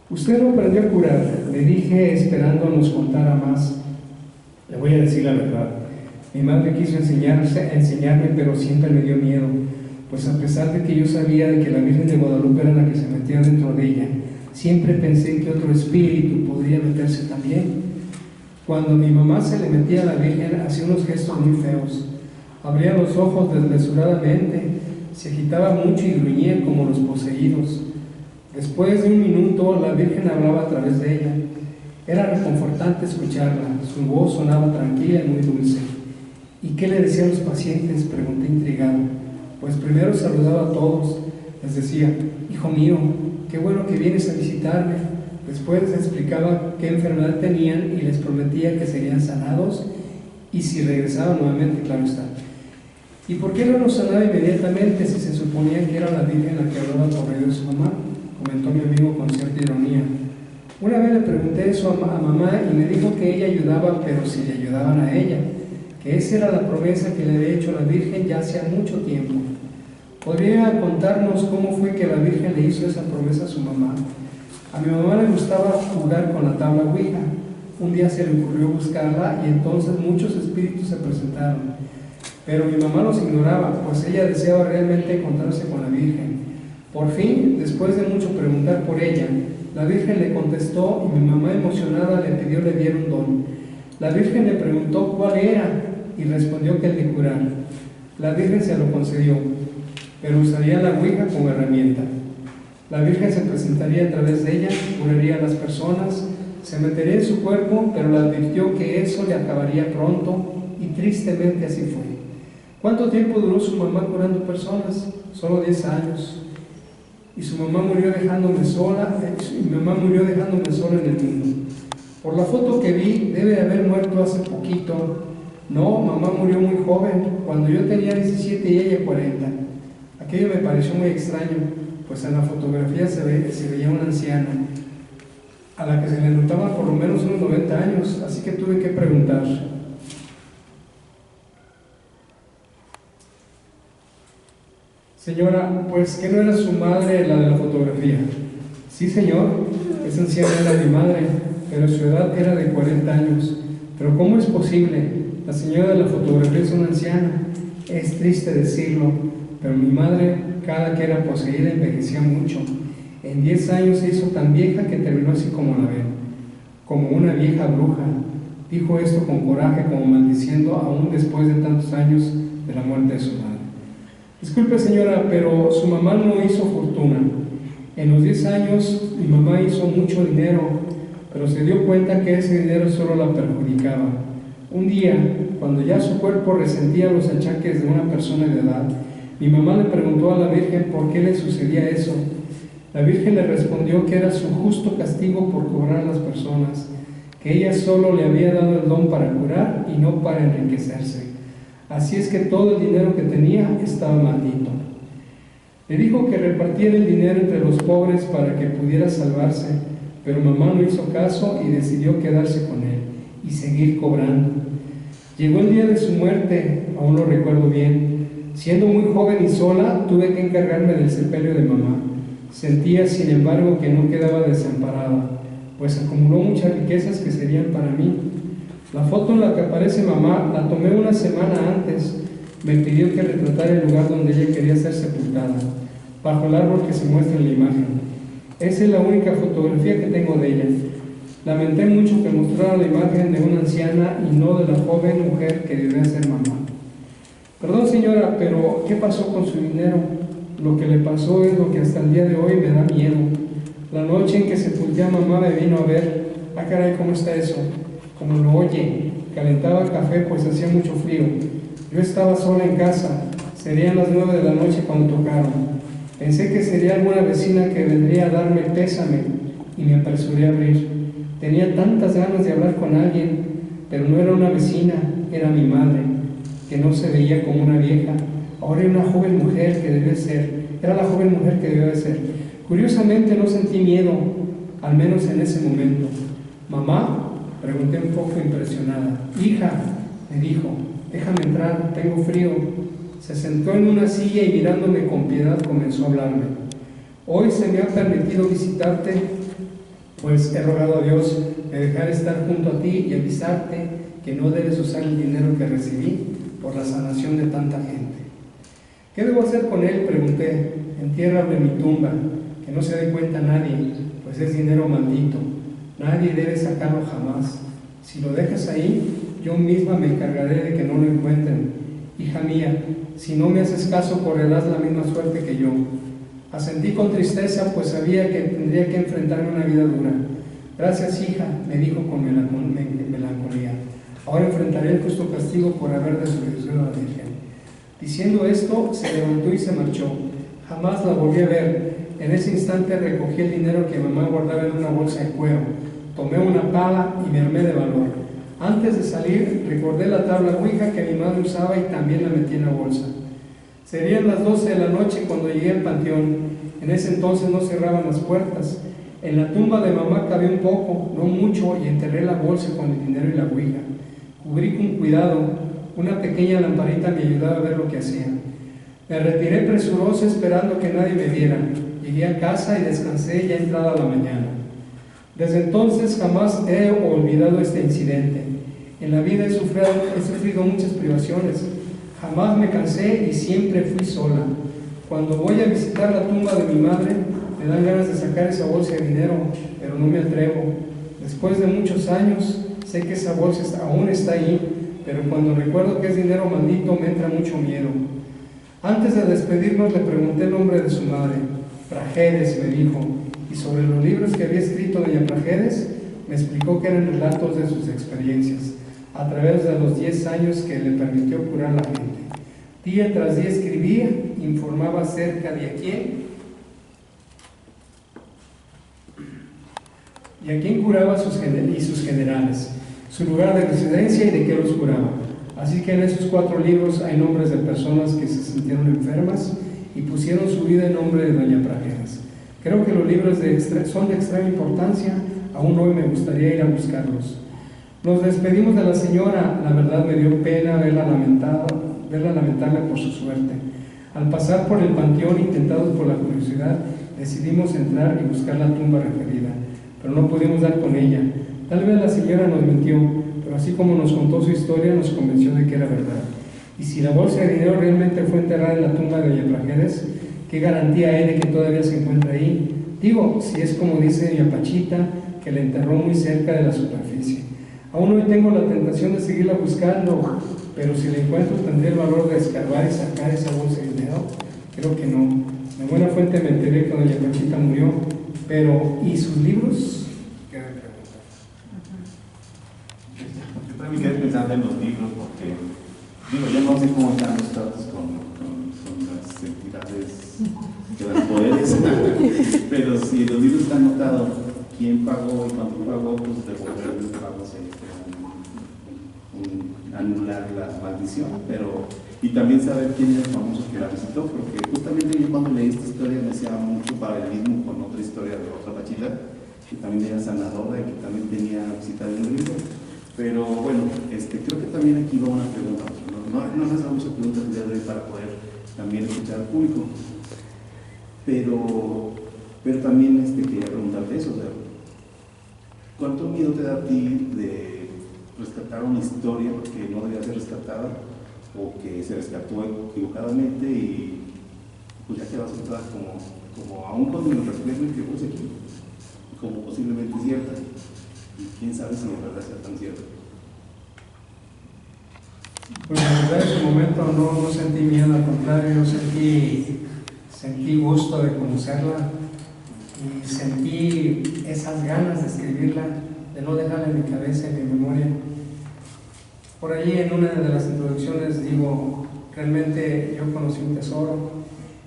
Usted no aprendió a curar, le dije esperando nos contara más. Le voy a decir la verdad. Mi madre quiso enseñarme, pero siempre me dio miedo, pues a pesar de que yo sabía de que la Virgen de Guadalupe era la que se metía dentro de ella, siempre pensé que otro espíritu podría meterse también. Cuando mi mamá se le metía a la Virgen, hacía unos gestos muy feos. Abría los ojos desmesuradamente, se agitaba mucho y gruñía como los poseídos. Después de un minuto, la Virgen hablaba a través de ella. Era reconfortante escucharla, su voz sonaba tranquila y muy dulce. ¿Y qué le decía a los pacientes?, pregunté intrigado. Pues primero saludaba a todos, les decía, hijo mío, qué bueno que vienes a visitarme. Después les explicaba qué enfermedad tenían y les prometía que serían sanados y si regresaban nuevamente, claro está. ¿Y por qué no los sanaba inmediatamente si se suponía que era la Virgen la que hablaba por medio de su mamá?, comentó mi amigo con cierta ironía. Una vez le pregunté eso a mamá y me dijo que ella ayudaba, pero si le ayudaban a ella, que esa era la promesa que le había hecho la Virgen ya hacía mucho tiempo. ¿Podría contarnos cómo fue que la Virgen le hizo esa promesa a su mamá? A mi mamá le gustaba jugar con la tabla Ouija. Un día se le ocurrió buscarla y entonces muchos espíritus se presentaron. Pero mi mamá los ignoraba, pues ella deseaba realmente encontrarse con la Virgen. Por fin, después de mucho preguntar por ella, la Virgen le contestó y mi mamá emocionada le pidió le diera un don. La Virgen le preguntó cuál era y respondió que el de curar. La Virgen se lo concedió, pero usaría la Ouija como herramienta. La Virgen se presentaría a través de ella, curaría a las personas, se metería en su cuerpo, pero le advirtió que eso le acabaría pronto y tristemente así fue. ¿Cuánto tiempo duró su mamá curando personas? Solo 10 años. Y su mamá murió dejándome sola, en el mundo. Por la foto que vi, debe de haber muerto hace poquito. No, mamá murió muy joven, cuando yo tenía 17 y ella 40. Aquello me pareció muy extraño, pues en la fotografía se veía una anciana, a la que se le notaban por lo menos unos 90 años, así que tuve que preguntar. Señora, pues ¿qué no era su madre la de la fotografía? Sí, señor, esa anciana era mi madre, pero su edad era de 40 años. Pero ¿cómo es posible? La señora de la fotografía es una anciana. Es triste decirlo, pero mi madre, cada que era poseída, envejecía mucho. En 10 años se hizo tan vieja que terminó así como la ven, como una vieja bruja. Dijo esto con coraje, como maldiciendo aún después de tantos años de la muerte de su madre. Disculpe, señora, pero su mamá no hizo fortuna. En los 10 años mi mamá hizo mucho dinero, pero se dio cuenta que ese dinero solo la perjudicaba. Un día, cuando ya su cuerpo resentía los achaques de una persona de edad, mi mamá le preguntó a la Virgen por qué le sucedía eso. La Virgen le respondió que era su justo castigo por cobrar a las personas, que ella solo le había dado el don para curar y no para enriquecerse. Así es que todo el dinero que tenía estaba maldito. Le dijo que repartiera el dinero entre los pobres para que pudiera salvarse, pero mamá no hizo caso y decidió quedarse con él y seguir cobrando. Llegó el día de su muerte, aún lo recuerdo bien. Siendo muy joven y sola, tuve que encargarme del sepelio de mamá. Sentía, sin embargo, que no quedaba desamparada, pues acumuló muchas riquezas que serían para mí. La foto en la que aparece mamá la tomé una semana antes. Me pidió que retratara el lugar donde ella quería ser sepultada, bajo el árbol que se muestra en la imagen. Esa es la única fotografía que tengo de ella. Lamenté mucho que mostrara la imagen de una anciana y no de la joven mujer que debía ser mamá. Perdón, señora, pero ¿qué pasó con su dinero? Lo que le pasó es lo que hasta el día de hoy me da miedo. La noche en que sepulté a mamá me vino a ver. Ah, caray, ¿cómo está eso? Como lo oye, calentaba café pues hacía mucho frío. Yo estaba sola en casa, serían las 9 de la noche cuando tocaron. Pensé que sería alguna vecina que vendría a darme pésame y me apresuré a abrir. Tenía tantas ganas de hablar con alguien, pero no era una vecina, era mi madre, que no se veía como una vieja. Ahora era una joven mujer que debía ser, era la joven mujer que debía ser. Curiosamente no sentí miedo, al menos en ese momento. ¿Mamá? Pregunté un poco impresionada. Hija, me dijo, déjame entrar, tengo frío. Se sentó en una silla y mirándome con piedad comenzó a hablarme. Hoy se me ha permitido visitarte, pues he rogado a Dios de dejar estar junto a ti y avisarte que no debes usar el dinero que recibí por la sanación de tanta gente. ¿Qué debo hacer con él?, pregunté. Entiérralo en mi tumba, que no se dé cuenta nadie, pues es dinero maldito. Nadie debe sacarlo jamás. Si lo dejas ahí, yo misma me encargaré de que no lo encuentren. Hija mía, si no me haces caso, correrás la misma suerte que yo. Asentí con tristeza, pues sabía que tendría que enfrentarme a una vida dura. Gracias, hija, me dijo con melancolía. Ahora enfrentaré el justo castigo por haber desobedecido a la Virgen. Diciendo esto, se levantó y se marchó. Jamás la volví a ver. En ese instante recogí el dinero que mamá guardaba en una bolsa de cuero. Tomé una pala y me armé de valor. Antes de salir, recordé la tabla Ouija que mi madre usaba y también la metí en la bolsa. Serían las 12 de la noche cuando llegué al panteón. En ese entonces no cerraban las puertas. En la tumba de mamá cabía un poco, no mucho, y enterré la bolsa con el dinero y la Ouija. Cubrí con cuidado. Una pequeña lamparita me ayudaba a ver lo que hacía. Me retiré presuroso esperando que nadie me viera. Llegué a casa y descansé ya entrada la mañana. Desde entonces jamás he olvidado este incidente. En la vida he sufrido muchas privaciones. Jamás me cansé y siempre fui sola. Cuando voy a visitar la tumba de mi madre, me dan ganas de sacar esa bolsa de dinero, pero no me atrevo. Después de muchos años, sé que esa bolsa aún está ahí, pero cuando recuerdo que es dinero maldito, me entra mucho miedo. Antes de despedirnos, le pregunté el nombre de su madre. Prajedes, me dijo, y sobre los libros que había escrito doña Prajedes, me explicó que eran relatos de sus experiencias, a través de los 10 años que le permitió curar a la gente. Día tras día escribía, informaba acerca de a quién y a quién curaba sus generales, su lugar de residencia y de qué los curaba. Así que en esos 4 libros hay nombres de personas que se sintieron enfermas y pusieron su vida en nombre de doña Prajedes. Creo que los libros son de extrema importancia, aún hoy me gustaría ir a buscarlos. Nos despedimos de la señora, la verdad me dio pena verla lamentarle por su suerte. Al pasar por el panteón, intentados por la curiosidad, decidimos entrar y buscar la tumba referida, pero no pudimos dar con ella. Tal vez la señora nos mintió, pero así como nos contó su historia, nos convenció de que era verdad. Y si la bolsa de dinero realmente fue enterrada en la tumba de doña Prajedes, ¿qué garantía hay de que todavía se encuentra ahí? Digo, si es como dice doña Pachita, que la enterró muy cerca de la superficie. Aún hoy tengo la tentación de seguirla buscando, pero si la encuentro tendré el valor de escarbar y sacar esa bolsa de dinero. Creo que no. De buena fuente me enteré que doña Pachita murió, pero ¿y sus libros? ¿Qué me pregunta? Yo también quedé pensando en los libros porque, digo, yo no sé cómo están los tratos con las entidades que dan poderes, pero si los libros están anotados quién pagó y cuánto pagó, pues devolver los pagos anular la maldición, pero y también saber quién es el famoso que la visitó, porque justamente yo cuando leí esta historia me hacía mucho paralelismo con otra historia de otra Pachita, que también era sanadora y que también tenía visita de un libro. Pero bueno, creo que también aquí va una pregunta, no nos hacemos muchas preguntas el día de hoy para poder también escuchar al público, pero también quería preguntarte eso, o sea, ¿cuánto miedo te da a ti de rescatar una historia que no debía ser rescatada o que se rescató equivocadamente y pues ya quedó aceptada como aún con el reflejo que puse aquí, como posiblemente cierta? Y quién sabe si en verdad sea tan cierto. Pues la verdad en su momento no sentí miedo, al contrario, sentí sentí gusto de conocerla y sentí esas ganas de escribirla, de no dejarla en mi cabeza, en mi memoria. Por allí en una de las introducciones digo, realmente yo conocí un tesoro,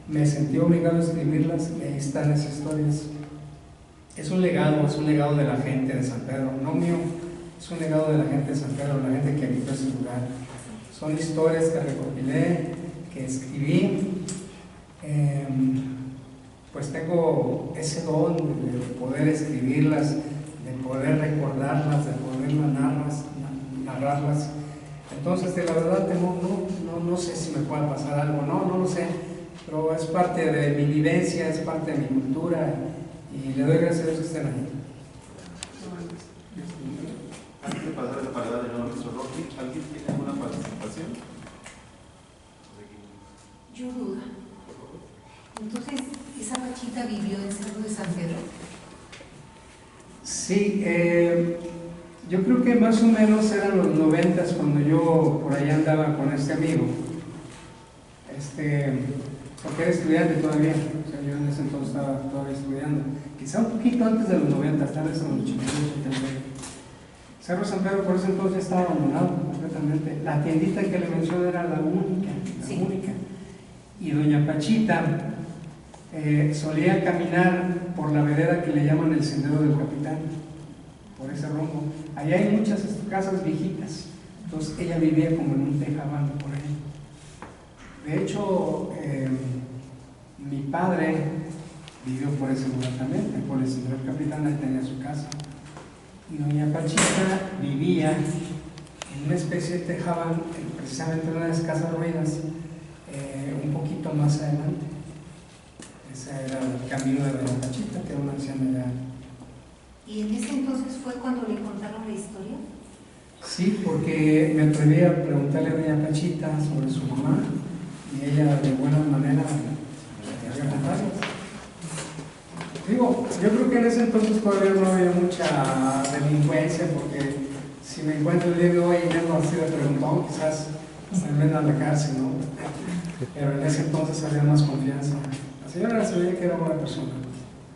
me sentí obligado a escribirlas y ahí están esas historias. Es un legado de la gente de San Pedro, no mío, es un legado de la gente de San Pedro, la gente que habitó ese lugar. Son historias que recopilé, que escribí. Pues tengo ese don de poder escribirlas, de poder recordarlas, de poder narrarlas. Entonces, de la verdad, no sé si me pueda pasar algo, no lo sé, pero es parte de mi vivencia, es parte de mi cultura y le doy gracias a Dios que estén ahí. Antes de pasar la palabra de nuevo a nuestro Rocky, ¿alguien tiene alguna participación? Yo duda. Entonces, ¿esa Pachita vivió en Cerro de San Pedro? Sí, yo creo que más o menos eran los 90s cuando yo por allá andaba con este amigo. Porque era estudiante todavía, o sea, yo en ese entonces estaba todavía estudiando. Quizá un poquito antes de los 90, tal vez en los 82, 89. Cerro San Pedro por ese entonces estaba abandonado completamente. La tiendita que le menciono era la única. Y doña Pachita solía caminar por la vereda que le llaman el Sendero del Capitán, por ese rumbo. Allá hay muchas casas viejitas, entonces ella vivía como en un tejabán por ahí. De hecho, mi padre vivió por ese lugar también, por el Sendero del Capitán, ahí tenía su casa. Y doña Pachita vivía en una especie de tejabán, precisamente en una de las casas ruinas, un poquito más adelante. Ese era el camino de doña Pachita, que era una anciana ya. ¿Y en ese entonces fue cuando le contaron la historia? Sí, porque me atreví a preguntarle a doña Pachita sobre su mamá y ella de buena manera me quería contarlas. Digo, yo creo que en ese entonces todavía no había mucha delincuencia, porque si me encuentro el día de hoy y ya no ha sido preguntado, quizás me ven a la cárcel, ¿no? Pero en ese entonces había más confianza. La señora se veía que era buena persona.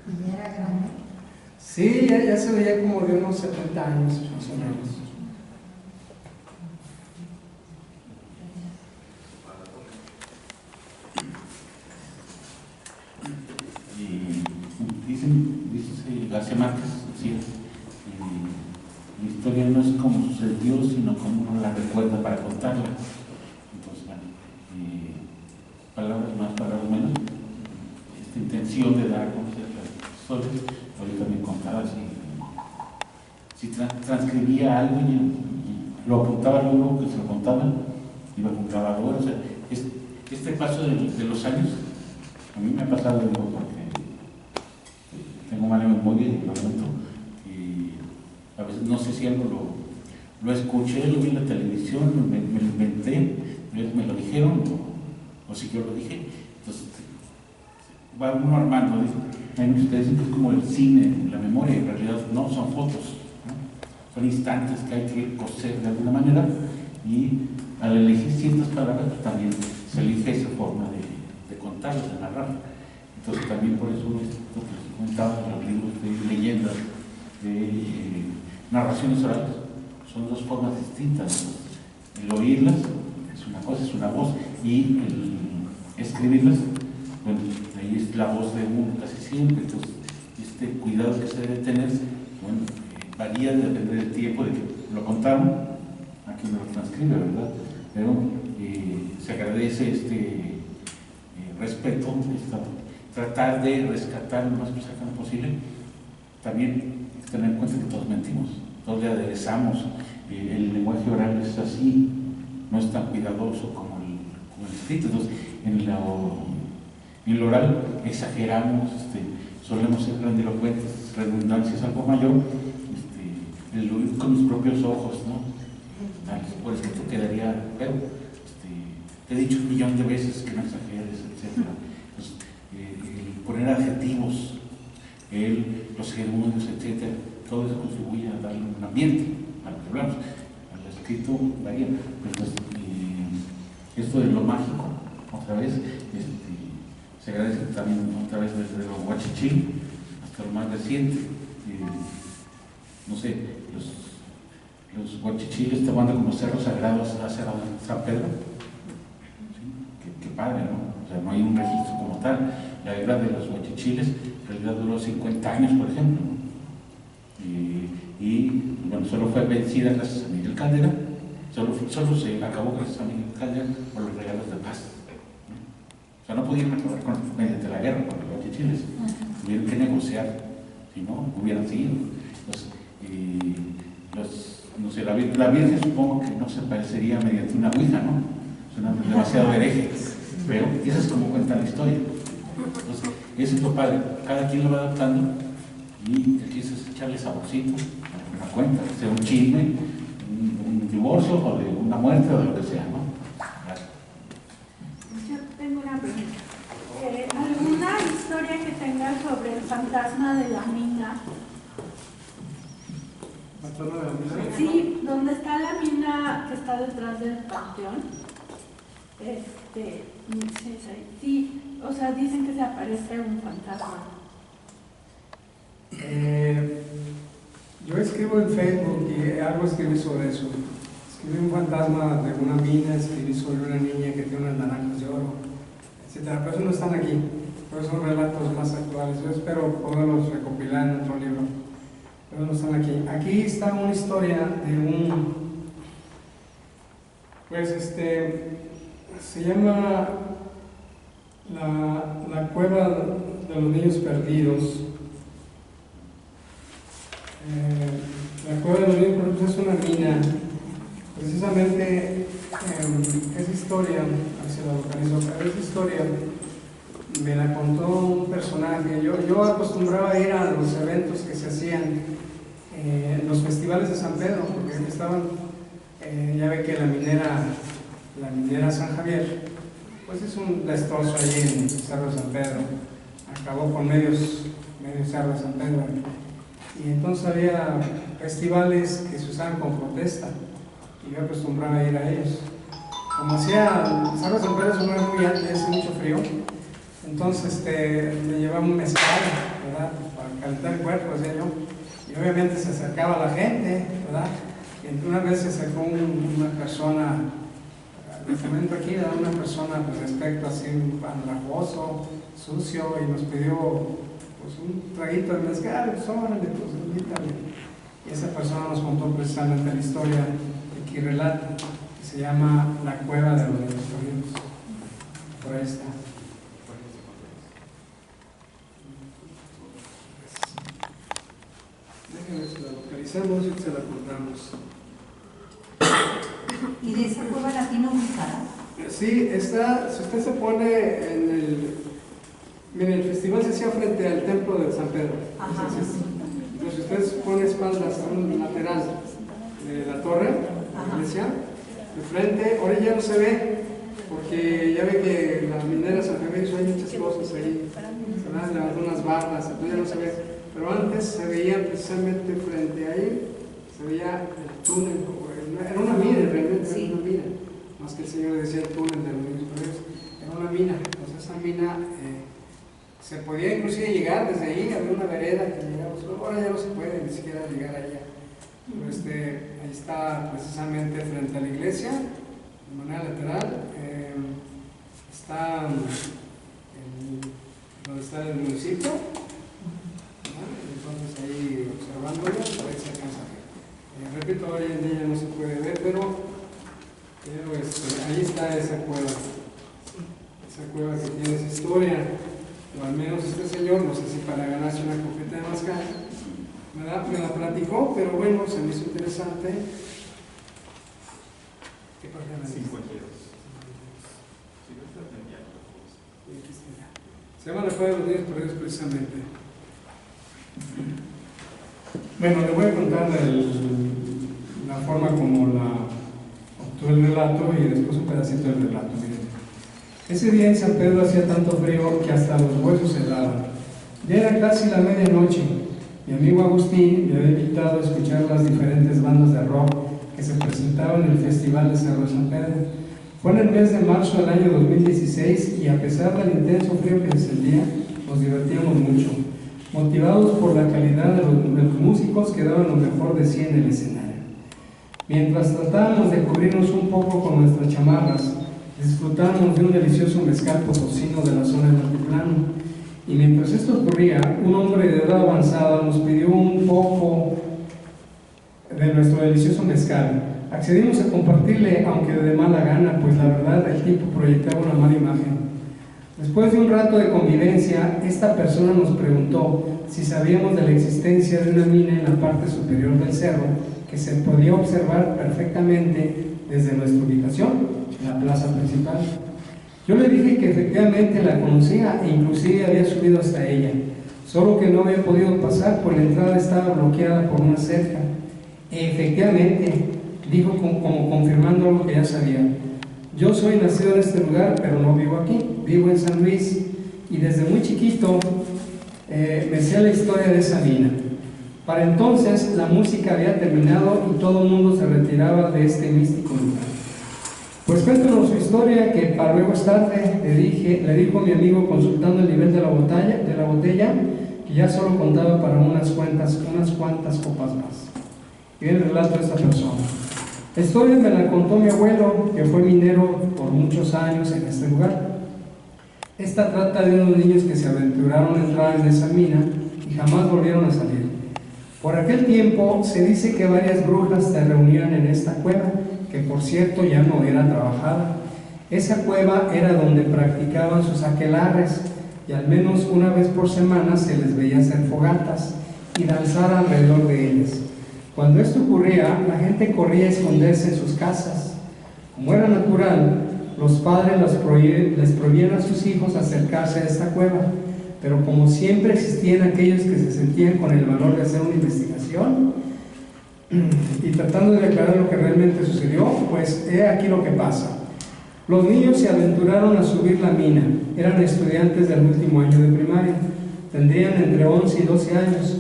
¿Y era grande? Sí, ya se veía como de unos 70 años, más o menos. Dice García Márquez, sí, la historia no es como sucedió, sino como uno la recuerda para contarla. Entonces, palabras más, palabras menos, esta intención de dar a conocer las historias, ahorita me contaba si transcribía algo y lo apuntaba luego que se lo contaban, iba con grabador. O sea, este paso de los años, a mí me ha pasado algo porque tengo mala memoria y lo cuento, y a veces no sé si algo lo escuché, lo vi en la televisión, me lo inventé, me lo dijeron, o si yo lo dije. Entonces va uno armando, ustedes dicen que es como el cine, la memoria, en realidad no, son fotos, ¿no? Son instantes que hay que coser de alguna manera, y al elegir ciertas palabras pues, también se elige esa forma de contarlas, de narrar. Entonces también por eso esto que les comentaba, los libros de leyendas, de narraciones orales, son dos formas distintas. El oírlas es una cosa, es una voz, y el escribirlas, bueno, ahí es la voz de uno casi siempre. Entonces este cuidado que se debe tener, bueno, varía, depende del tiempo de que lo contaron, a quien lo transcribe, ¿verdad? Pero se agradece este respeto, tratar de rescatar lo más cercano posible. También tener en cuenta que todos mentimos, todos le aderezamos, el lenguaje oral es así, no es tan cuidadoso como el escrito. Entonces, en lo oral exageramos, solemos ser grandilocuentes, redundancia es algo mayor, el oír con mis propios ojos, ¿no? Por escrito quedaría, pero te he dicho 1.000.000 de veces que no exageres, etc. Entonces, poner adjetivos, los gerundios, etc., todo eso contribuye a darle un ambiente a lo que hablamos. Al escrito varía. Entonces, esto de lo mágico, otra vez, Se agradece también otra vez desde los Huachichil hasta lo más reciente. No sé, los Huachichil estaban tomando como cerros sagrados hacia San Pedro. ¿Sí? Qué padre, ¿no? O sea, no hay un registro como tal. La guerra de los Huachichiles en realidad duró 50 años, por ejemplo. Y bueno, solo fue vencida gracias a Miguel Caldera, solo se acabó gracias a Miguel Caldera por los regalos de paz. O sea, no pudieron acabar mediante la guerra con los Huachichiles, tuvieron que negociar, si no, hubieran seguido. No sé, la Virgen supongo que no se parecería mediante una ouija, ¿no? Suena demasiado hereje, pero esa es como cuenta la historia. Entonces, eso es lo padre, cada quien lo va adaptando y el chiste es echarle saborcito a la cuenta, sea un chisme, un divorcio o de una muerte o de lo que sea, ¿no? Gracias. Yo tengo una pregunta. ¿Alguna historia que tenga sobre el fantasma de la mina? ¿Fantasma de la mina? Sí, donde está la mina que está detrás del panteón. Sí, o sea, dicen que se aparece un fantasma. Yo escribo en Facebook y algo escribí sobre eso. Escribí un fantasma de una mina, escribí sobre una niña que tiene unas naranjas de oro, etc. Pero eso no están aquí, pero son relatos más actuales. Yo espero poderlos recopilar en otro libro, pero no están aquí. Aquí está una historia de se llama la Cueva de los Niños Perdidos. La Cueva de los Niños Perdidos es una mina. Precisamente esa historia, a ver si la localizo, pero esa historia me la contó un personaje. Yo acostumbraba a ir a los eventos que se hacían en los festivales de San Pedro, porque estaban, ya ve que la minera San Javier, pues es un destrozo allí en el Cerro de San Pedro, acabó con medio Cerro de San Pedro. Y entonces había festivales que se usaban con protesta y yo acostumbraba a ir a ellos. Como hacía, el Cerro de San Pedro es un lugar muy alto y hace mucho frío, entonces me llevaba un mezcal, ¿verdad? Para calentar el cuerpo, decía yo, y obviamente se acercaba la gente, ¿verdad? Y una vez se acercó una persona, les comento aquí, una persona de aspecto así andrajoso, sucio, y nos pidió pues un traguito de mezcal, pues órale, pues invítale. Y esa persona nos contó precisamente la historia de aquí relata, que se llama La Cueva de los Niños Perdidos. Por ahí está. Déjenme si la localizamos y se la contamos. ¿Y de esa cueva la tiene ubicada? Sí, está, si usted se pone en el... Miren, el festival se hacía frente al templo de San Pedro. Ajá. Entonces, si usted se pone espaldas a un lateral de la torre, la iglesia, de frente, ahora ya no se ve, porque ya ve que la minera San Javier hizo muchas cosas ahí, se levantó unas barras, entonces ya no se ve. Pero antes se veía precisamente frente ahí, se veía el túnel, era una mina realmente, era una mina, más que el Señor decía el túnel de los Niños Perdidos, era una mina. Entonces esa mina se podía inclusive llegar desde ahí, había una vereda que llegaba, ahora ya no se puede ni siquiera llegar allá. Pero ahí está precisamente frente a la iglesia, de manera lateral, está donde está el municipio, entonces ahí observándolo, por ahí se alcanza a ver. Repito, hoy en día no se puede ver, pero ahí está esa cueva que tiene esa historia, o al menos este señor, no sé si para ganarse una copeta de mezcal, me la platicó, pero bueno, se me hizo interesante. ¿Qué parte de la 52. Se llama La Cueva de los Niños Perdidos precisamente. Bueno, le voy a contar la forma como obtuve el relato y después un pedacito del relato. Miren. Ese día en San Pedro hacía tanto frío que hasta los huesos se helaban. Ya era casi la medianoche. Mi amigo Agustín me había invitado a escuchar las diferentes bandas de rock que se presentaban en el Festival de Cerro de San Pedro. Fue en el mes de marzo del año 2016 y a pesar del intenso frío que descendía, nos divertíamos mucho, motivados por la calidad de los músicos que daban lo mejor de sí en el escenario. Mientras tratábamos de cubrirnos un poco con nuestras chamarras, disfrutábamos de un delicioso mezcal potosino de la zona del altiplano. Y mientras esto ocurría, un hombre de edad avanzada nos pidió un poco de nuestro delicioso mezcal. Accedimos a compartirle, aunque de mala gana, pues la verdad el tipo proyectaba una mala imagen. Después de un rato de convivencia, esta persona nos preguntó si sabíamos de la existencia de una mina en la parte superior del cerro que se podía observar perfectamente desde nuestra ubicación, en la plaza principal. Yo le dije que efectivamente la conocía e inclusive había subido hasta ella, solo que no había podido pasar, pues la entrada estaba bloqueada por una cerca. Efectivamente, dijo como confirmando algo que ya sabía. Yo soy nacido en este lugar, pero no vivo aquí, vivo en San Luis, y desde muy chiquito me sé la historia de esa mina. Para entonces la música había terminado y todo el mundo se retiraba de este místico lugar. Pues cuéntanos su historia, que para luego es tarde, le dijo mi amigo consultando el nivel de la botella, que ya solo contaba para unas cuantas copas más. Y viene el relato de esta persona. La historia me la contó mi abuelo, que fue minero por muchos años en este lugar. Esta trata de unos niños que se aventuraron a entrar en esa mina y jamás volvieron a salir. Por aquel tiempo se dice que varias brujas se reunían en esta cueva, que por cierto ya no era trabajada. Esa cueva era donde practicaban sus aquelarres y al menos una vez por semana se les veía hacer fogatas y danzar alrededor de ellas. Cuando esto ocurría, la gente corría a esconderse en sus casas. Como era natural, los padres les prohibían a sus hijos acercarse a esta cueva, pero como siempre existían aquellos que se sentían con el valor de hacer una investigación y tratando de aclarar lo que realmente sucedió, pues he aquí lo que pasa. Los niños se aventuraron a subir la mina, eran estudiantes del último año de primaria, tendrían entre 11 y 12 años.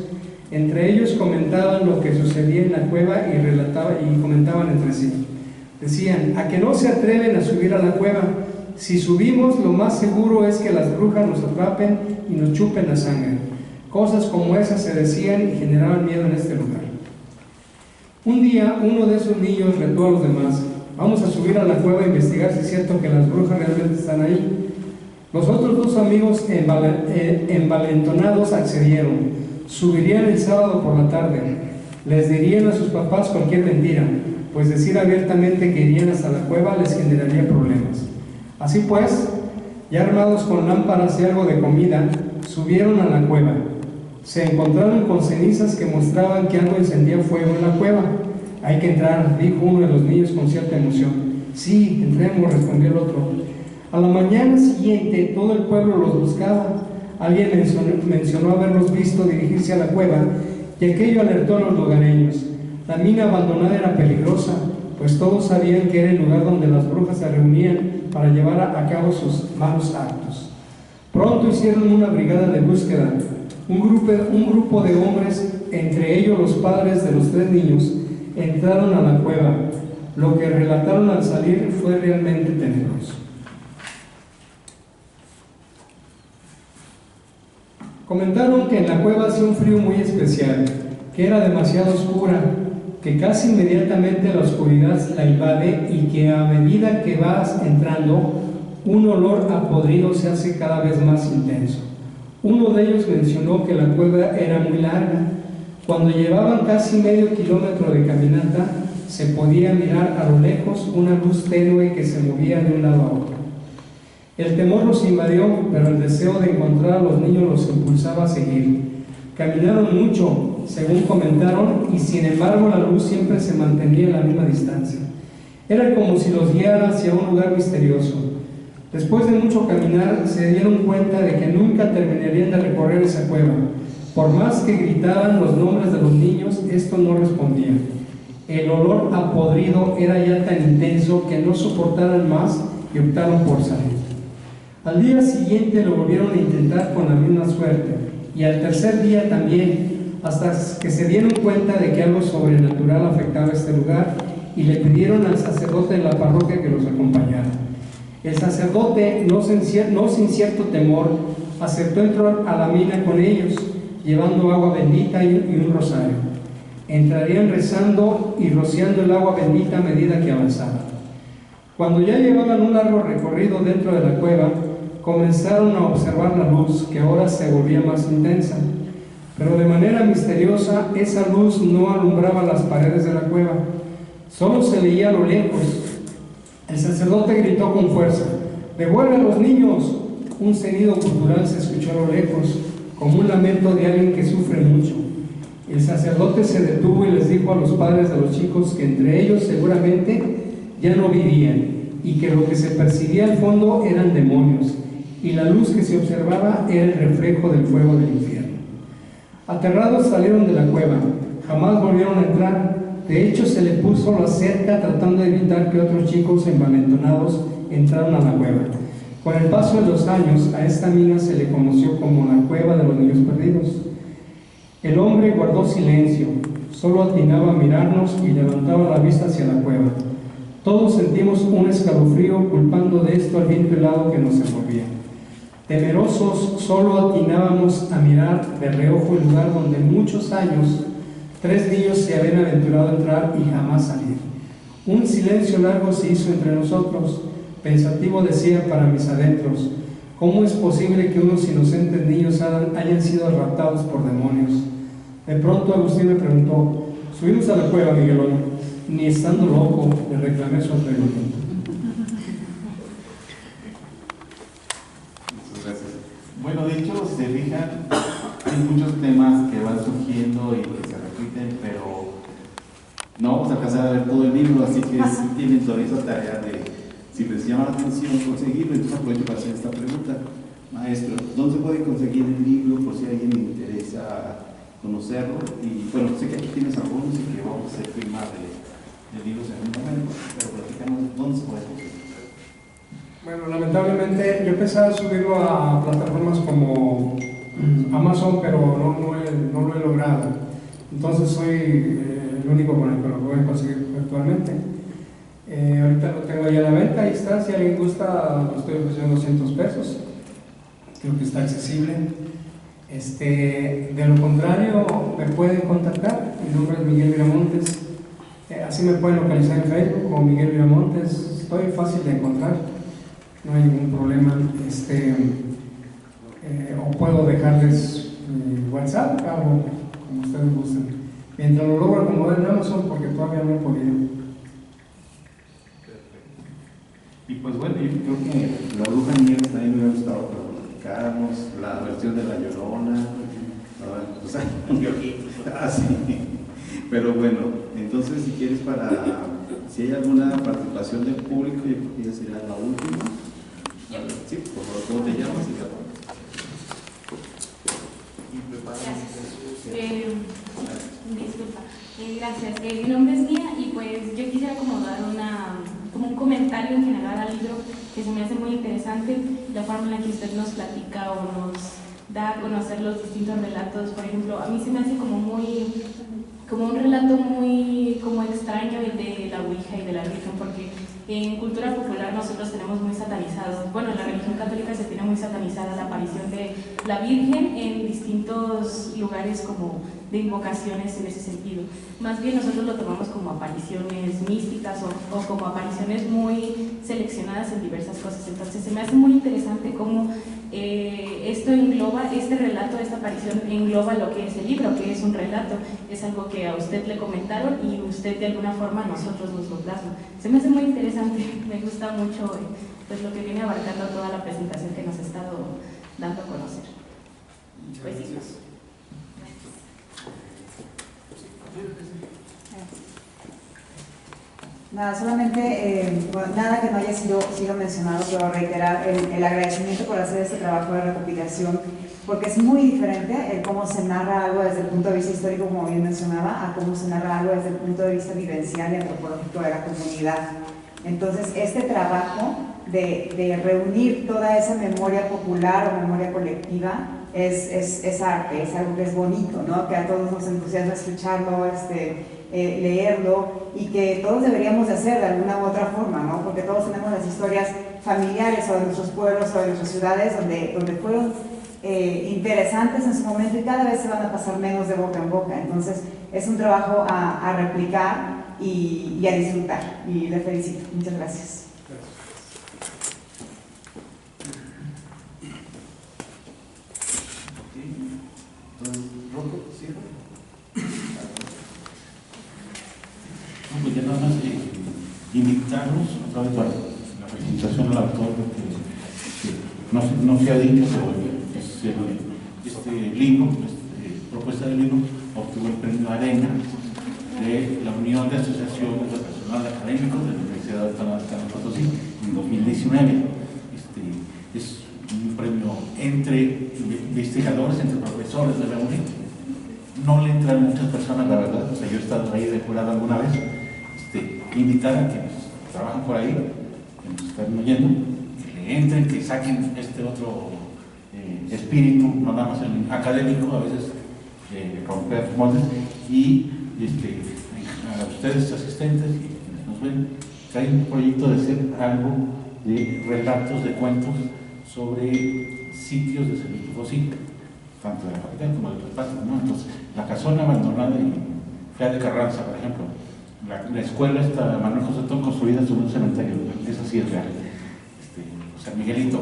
Entre ellos comentaban lo que sucedía en la cueva y comentaban entre sí. Decían, ¿a que no se atreven a subir a la cueva? Si subimos, lo más seguro es que las brujas nos atrapen y nos chupen la sangre. Cosas como esas se decían y generaban miedo en este lugar. Un día, uno de esos niños retó a los demás. Vamos a subir a la cueva a investigar si es cierto que las brujas realmente están ahí. Los otros dos amigos envalentonados accedieron. Subirían el sábado por la tarde. Les dirían a sus papás cualquier mentira, pues decir abiertamente que irían hasta la cueva les generaría problemas. Así pues, ya armados con lámparas y algo de comida, subieron a la cueva. Se encontraron con cenizas que mostraban que algo encendía fuego en la cueva. Hay que entrar, dijo uno de los niños con cierta emoción. Sí, entremos, respondió el otro. A la mañana siguiente todo el pueblo los buscaba. Alguien mencionó haberlos visto dirigirse a la cueva y aquello alertó a los lugareños. La mina abandonada era peligrosa, pues todos sabían que era el lugar donde las brujas se reunían para llevar a cabo sus malos actos. Pronto hicieron una brigada de búsqueda. Un grupo de hombres, entre ellos los padres de los 3 niños, entraron a la cueva. Lo que relataron al salir fue realmente tenebroso. Comentaron que en la cueva hacía un frío muy especial, que era demasiado oscura, que casi inmediatamente la oscuridad la invade y que a medida que vas entrando, un olor a podrido se hace cada vez más intenso. Uno de ellos mencionó que la cueva era muy larga. Cuando llevaban casi medio kilómetro de caminata, se podía mirar a lo lejos una luz tenue que se movía de un lado a otro. El temor los invadió, pero el deseo de encontrar a los niños los impulsaba a seguir. Caminaron mucho, según comentaron, y sin embargo la luz siempre se mantenía a la misma distancia. Era como si los guiara hacia un lugar misterioso. Después de mucho caminar, se dieron cuenta de que nunca terminarían de recorrer esa cueva. Por más que gritaban los nombres de los niños, esto no respondía. El olor a podrido era ya tan intenso que no soportaron más y optaron por salir. Al día siguiente lo volvieron a intentar con la misma suerte, y al tercer día también, hasta que se dieron cuenta de que algo sobrenatural afectaba este lugar y le pidieron al sacerdote de la parroquia que los acompañara. El sacerdote, no sin cierto temor, aceptó entrar a la mina con ellos, llevando agua bendita y un rosario. Entrarían rezando y rociando el agua bendita a medida que avanzaban. Cuando ya llevaban un largo recorrido dentro de la cueva, comenzaron a observar la luz, que ahora se volvía más intensa. Pero de manera misteriosa, esa luz no alumbraba las paredes de la cueva, solo se veía a lo lejos. El sacerdote gritó con fuerza: ¡devuelve a los niños! Un sonido gutural se escuchó a lo lejos, como un lamento de alguien que sufre mucho. El sacerdote se detuvo y les dijo a los padres de los chicos que entre ellos seguramente ya no vivían, y que lo que se percibía al fondo eran demonios, y la luz que se observaba era el reflejo del fuego del infierno. Aterrados salieron de la cueva, jamás volvieron a entrar. De hecho, se le puso la cerca tratando de evitar que otros chicos envalentonados entraran a la cueva. Con el paso de los años, a esta mina se le conoció como la cueva de los niños perdidos. El hombre guardó silencio, solo atinaba a mirarnos y levantaba la vista hacia la cueva. Todos sentimos un escalofrío culpando de esto al viento helado que nos envolvía. Temerosos, solo atinábamos a mirar de reojo el lugar donde en muchos años 3 niños se habían aventurado a entrar y jamás salir. Un silencio largo se hizo entre nosotros. Pensativo decía para mis adentros: ¿cómo es posible que unos inocentes niños hayan sido raptados por demonios? De pronto Agustín me preguntó: ¿subimos a la cueva, Miguelón? Ni estando loco, le reclamé su atrevimiento. Muchas gracias. Bueno, de hecho, si se fijan, hay muchos temas que van surgiendo y que se repiten, pero no vamos a alcanzar a ver todo el libro, así que sí tienen todavía esa tarea de, si les llama la atención, conseguirlo. Entonces aprovecho para hacer esta pregunta. Maestro, ¿dónde se puede conseguir el libro por si a alguien le interesa conocerlo? Y bueno, sé que aquí tienes algunos y que vamos a hacer firma de libros en un momento, pero platícanos dónde se puede conseguir. Bueno, lamentablemente yo pensaba subirlo a plataformas como Amazon, pero no lo he logrado. Entonces soy el único con el que lo voy a conseguir actualmente. Ahorita lo tengo ya a la venta, ahí está. Si alguien gusta, lo estoy ofreciendo 200 pesos. Creo que está accesible. De lo contrario, me pueden contactar. Mi nombre es Miguel Viramontes. Así me pueden localizar en Facebook como Miguel Viramontes. Estoy fácil de encontrar, no hay ningún problema. O puedo dejarles WhatsApp, algo como ustedes gusten. Mientras lo logro acomodar en Amazon, porque todavía no he podido. Y pues bueno, yo creo que La Bruja Nieves también me hubiera gustado platicarnos, la versión de La Llorona, o sea, así. Pero bueno, entonces si quieres si hay alguna participación del público, yo creo que ya sería la última. Sí, por favor, ¿cómo te llamas? Disculpa, gracias. Mi nombre es Mía y pues yo quisiera como dar como un comentario en general al libro que se me hace muy interesante, la forma en la que usted nos platica o nos da a conocer los distintos relatos. Por ejemplo, a mí se me hace como un relato muy como extraño el de la Ouija y de la Virgen, porque en cultura popular nosotros tenemos muy satanizados, bueno, en la religión católica se tiene muy satanizada la aparición de la Virgen en distintos lugares como de invocaciones en ese sentido. Más bien nosotros lo tomamos como apariciones místicas o como apariciones muy seleccionadas en diversas cosas. Entonces se me hace muy interesante cómo esto engloba, este relato, esta aparición engloba lo que es el libro, que es un relato. Es algo que a usted le comentaron y usted de alguna forma a nosotros nos lo plasma. Se me hace muy interesante, me gusta mucho pues lo que viene abarcando toda la presentación que nos ha estado dando a conocer. Pues sí. Nada, solamente, nada que no haya sido mencionado, pero reiterar el agradecimiento por hacer este trabajo de recopilación, porque es muy diferente cómo se narra algo desde el punto de vista histórico, como bien mencionaba, a cómo se narra algo desde el punto de vista vivencial y antropológico de la comunidad. Entonces, este trabajo de reunir toda esa memoria popular o memoria colectiva es arte, es algo que es bonito, ¿no? Que a todos nos entusiasma escucharlo, leerlo y que todos deberíamos de hacer de alguna u otra forma, ¿no? Porque todos tenemos las historias familiares sobre nuestros pueblos, sobre nuestras ciudades, donde fueron interesantes en su momento y cada vez se van a pasar menos de boca en boca. Entonces es un trabajo a replicar y a disfrutar. Y le felicito. Muchas gracias. Pues ya nada más invitarlos otra vez para la presentación al autor, porque no se ha dicho, pero este libro, propuesta de libro, obtuvo el premio Arena de la Unión de Asociaciones de Personal Académico de la Universidad de San Potosí en 2019. Es un premio entre investigadores, entre profesores de la UNI. No le entran muchas personas, la verdad. O sea, yo he estado ahí de jurado alguna vez. Invitar a quienes trabajan por ahí, que nos están oyendo, que le entren, que saquen este otro espíritu, no nada más el académico, a veces romper moldes, y a ustedes asistentes y quienes nos ven, que hay un proyecto de hacer algo de relatos, de cuentos sobre sitios de San Luis Potosí, tanto de la capital como de otras partes, ¿no? Entonces, la casona abandonada en Fea de Carranza, por ejemplo, la escuela esta Manuel José Tón, construida sobre un cementerio, eso sí es real. San Miguelito,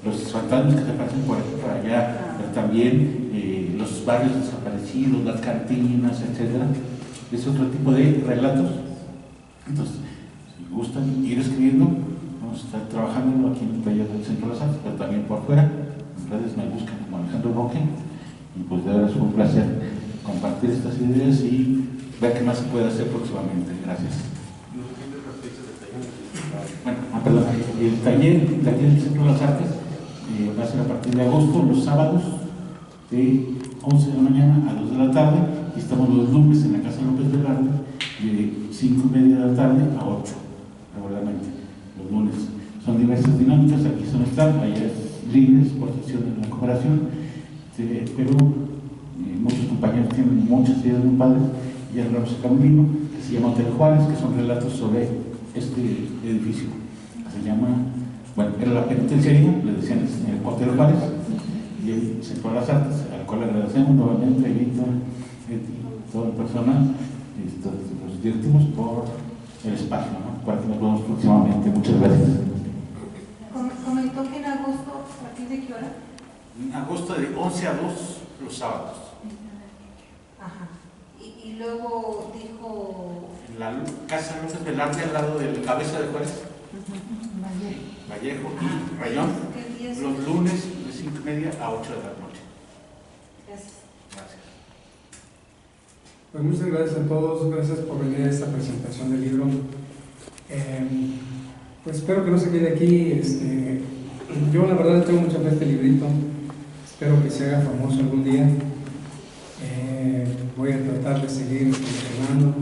los fantasmas que se pasan por aquí, por allá, pero también los barrios desaparecidos, las cantinas, etcétera. Es otro tipo de relatos. Entonces, si gustan ir escribiendo, vamos a estar trabajando aquí en el taller del Centro de las Artes, pero también por fuera. En redes me buscan como Alejandro Roque, y pues de verdad es un placer compartir estas ideas y ver qué más se puede hacer próximamente. Gracias. Bueno, perdón, el taller del Centro de las Artes va a ser a partir de agosto, los sábados, de 11 de la mañana a 2 de la tarde, y estamos los lunes en la Casa López Velarde, de 5:30 de la tarde a 8, regularmente, los lunes. Son diversas dinámicas, aquí son están, allá es libre, exportación en la cooperación, pero muchos compañeros tienen muchas ideas muy padres, y ahora vamos a sacar un libro que se llama Hotel Juárez, que son relatos sobre este edificio. Se llama, bueno, era la penitenciaría, le decían el Hotel Juárez, y el Centro de las Artes, al cual agradecemos nuevamente a Víctor y toda la persona, los directivos, por el espacio, ¿no? Para que nos veamos próximamente. Muchas gracias. Comentó que en agosto, ¿a partir de qué hora? En agosto de 11 a 2 los sábados. Ajá. Y luego dijo... En la Casa López Velarde, al lado del Cabeza de Juárez. Vallejo y Rayón. Los lunes de 5:30 a 8 de la noche. Gracias. Gracias. Pues muchas gracias a todos, gracias por venir a esta presentación del libro. Pues espero que no se quede aquí. Yo la verdad tengo mucha fe en este librito, espero que se haga famoso algún día. Voy a tratar de seguir funcionando.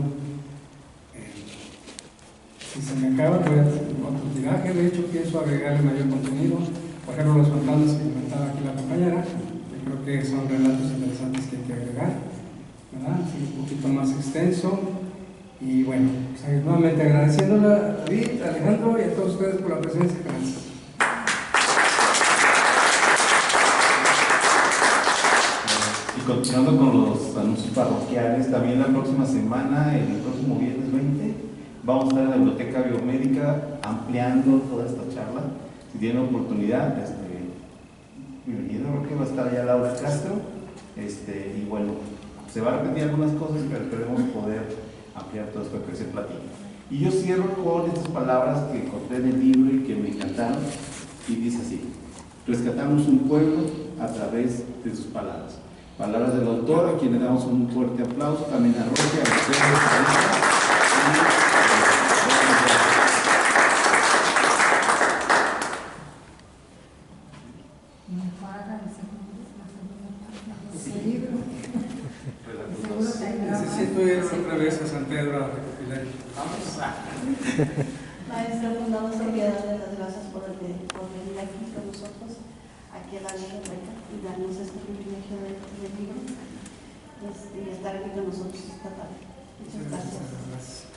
Si se me acaba, voy a hacer otro tiraje. De hecho, pienso agregarle mayor contenido. Por ejemplo, los fantasmas que comentaba aquí la compañera, yo creo que son relatos interesantes que hay que agregar, ¿verdad? Sí, un poquito más extenso. Y bueno, pues, nuevamente agradeciéndole a David, a Alejandro y a todos ustedes por la presencia. Gracias. Y continuando con los anuncios parroquiales, también la próxima semana, el próximo viernes 20, vamos a estar en la Biblioteca Biomédica ampliando toda esta charla. Si tienen oportunidad, bienvenido, creo que va a estar allá Laura Castro, y bueno, se va a repetir algunas cosas, pero esperemos poder ampliar todo esto que se platica. Y yo cierro con estas palabras que encontré en el libro y que me encantaron, y dice así: rescatamos un pueblo a través de sus palabras. Palabras del autor, a quien le damos un fuerte aplauso, también a Roque, a ustedes, Necesito ir otra vez a San Pedro a recopilar. Maestro, pues vamos a darle las gracias por venir aquí con nosotros, aquí a la biblioteca, y darnos este privilegio del libro. y estar aquí con nosotros esta tarde. Muchas gracias.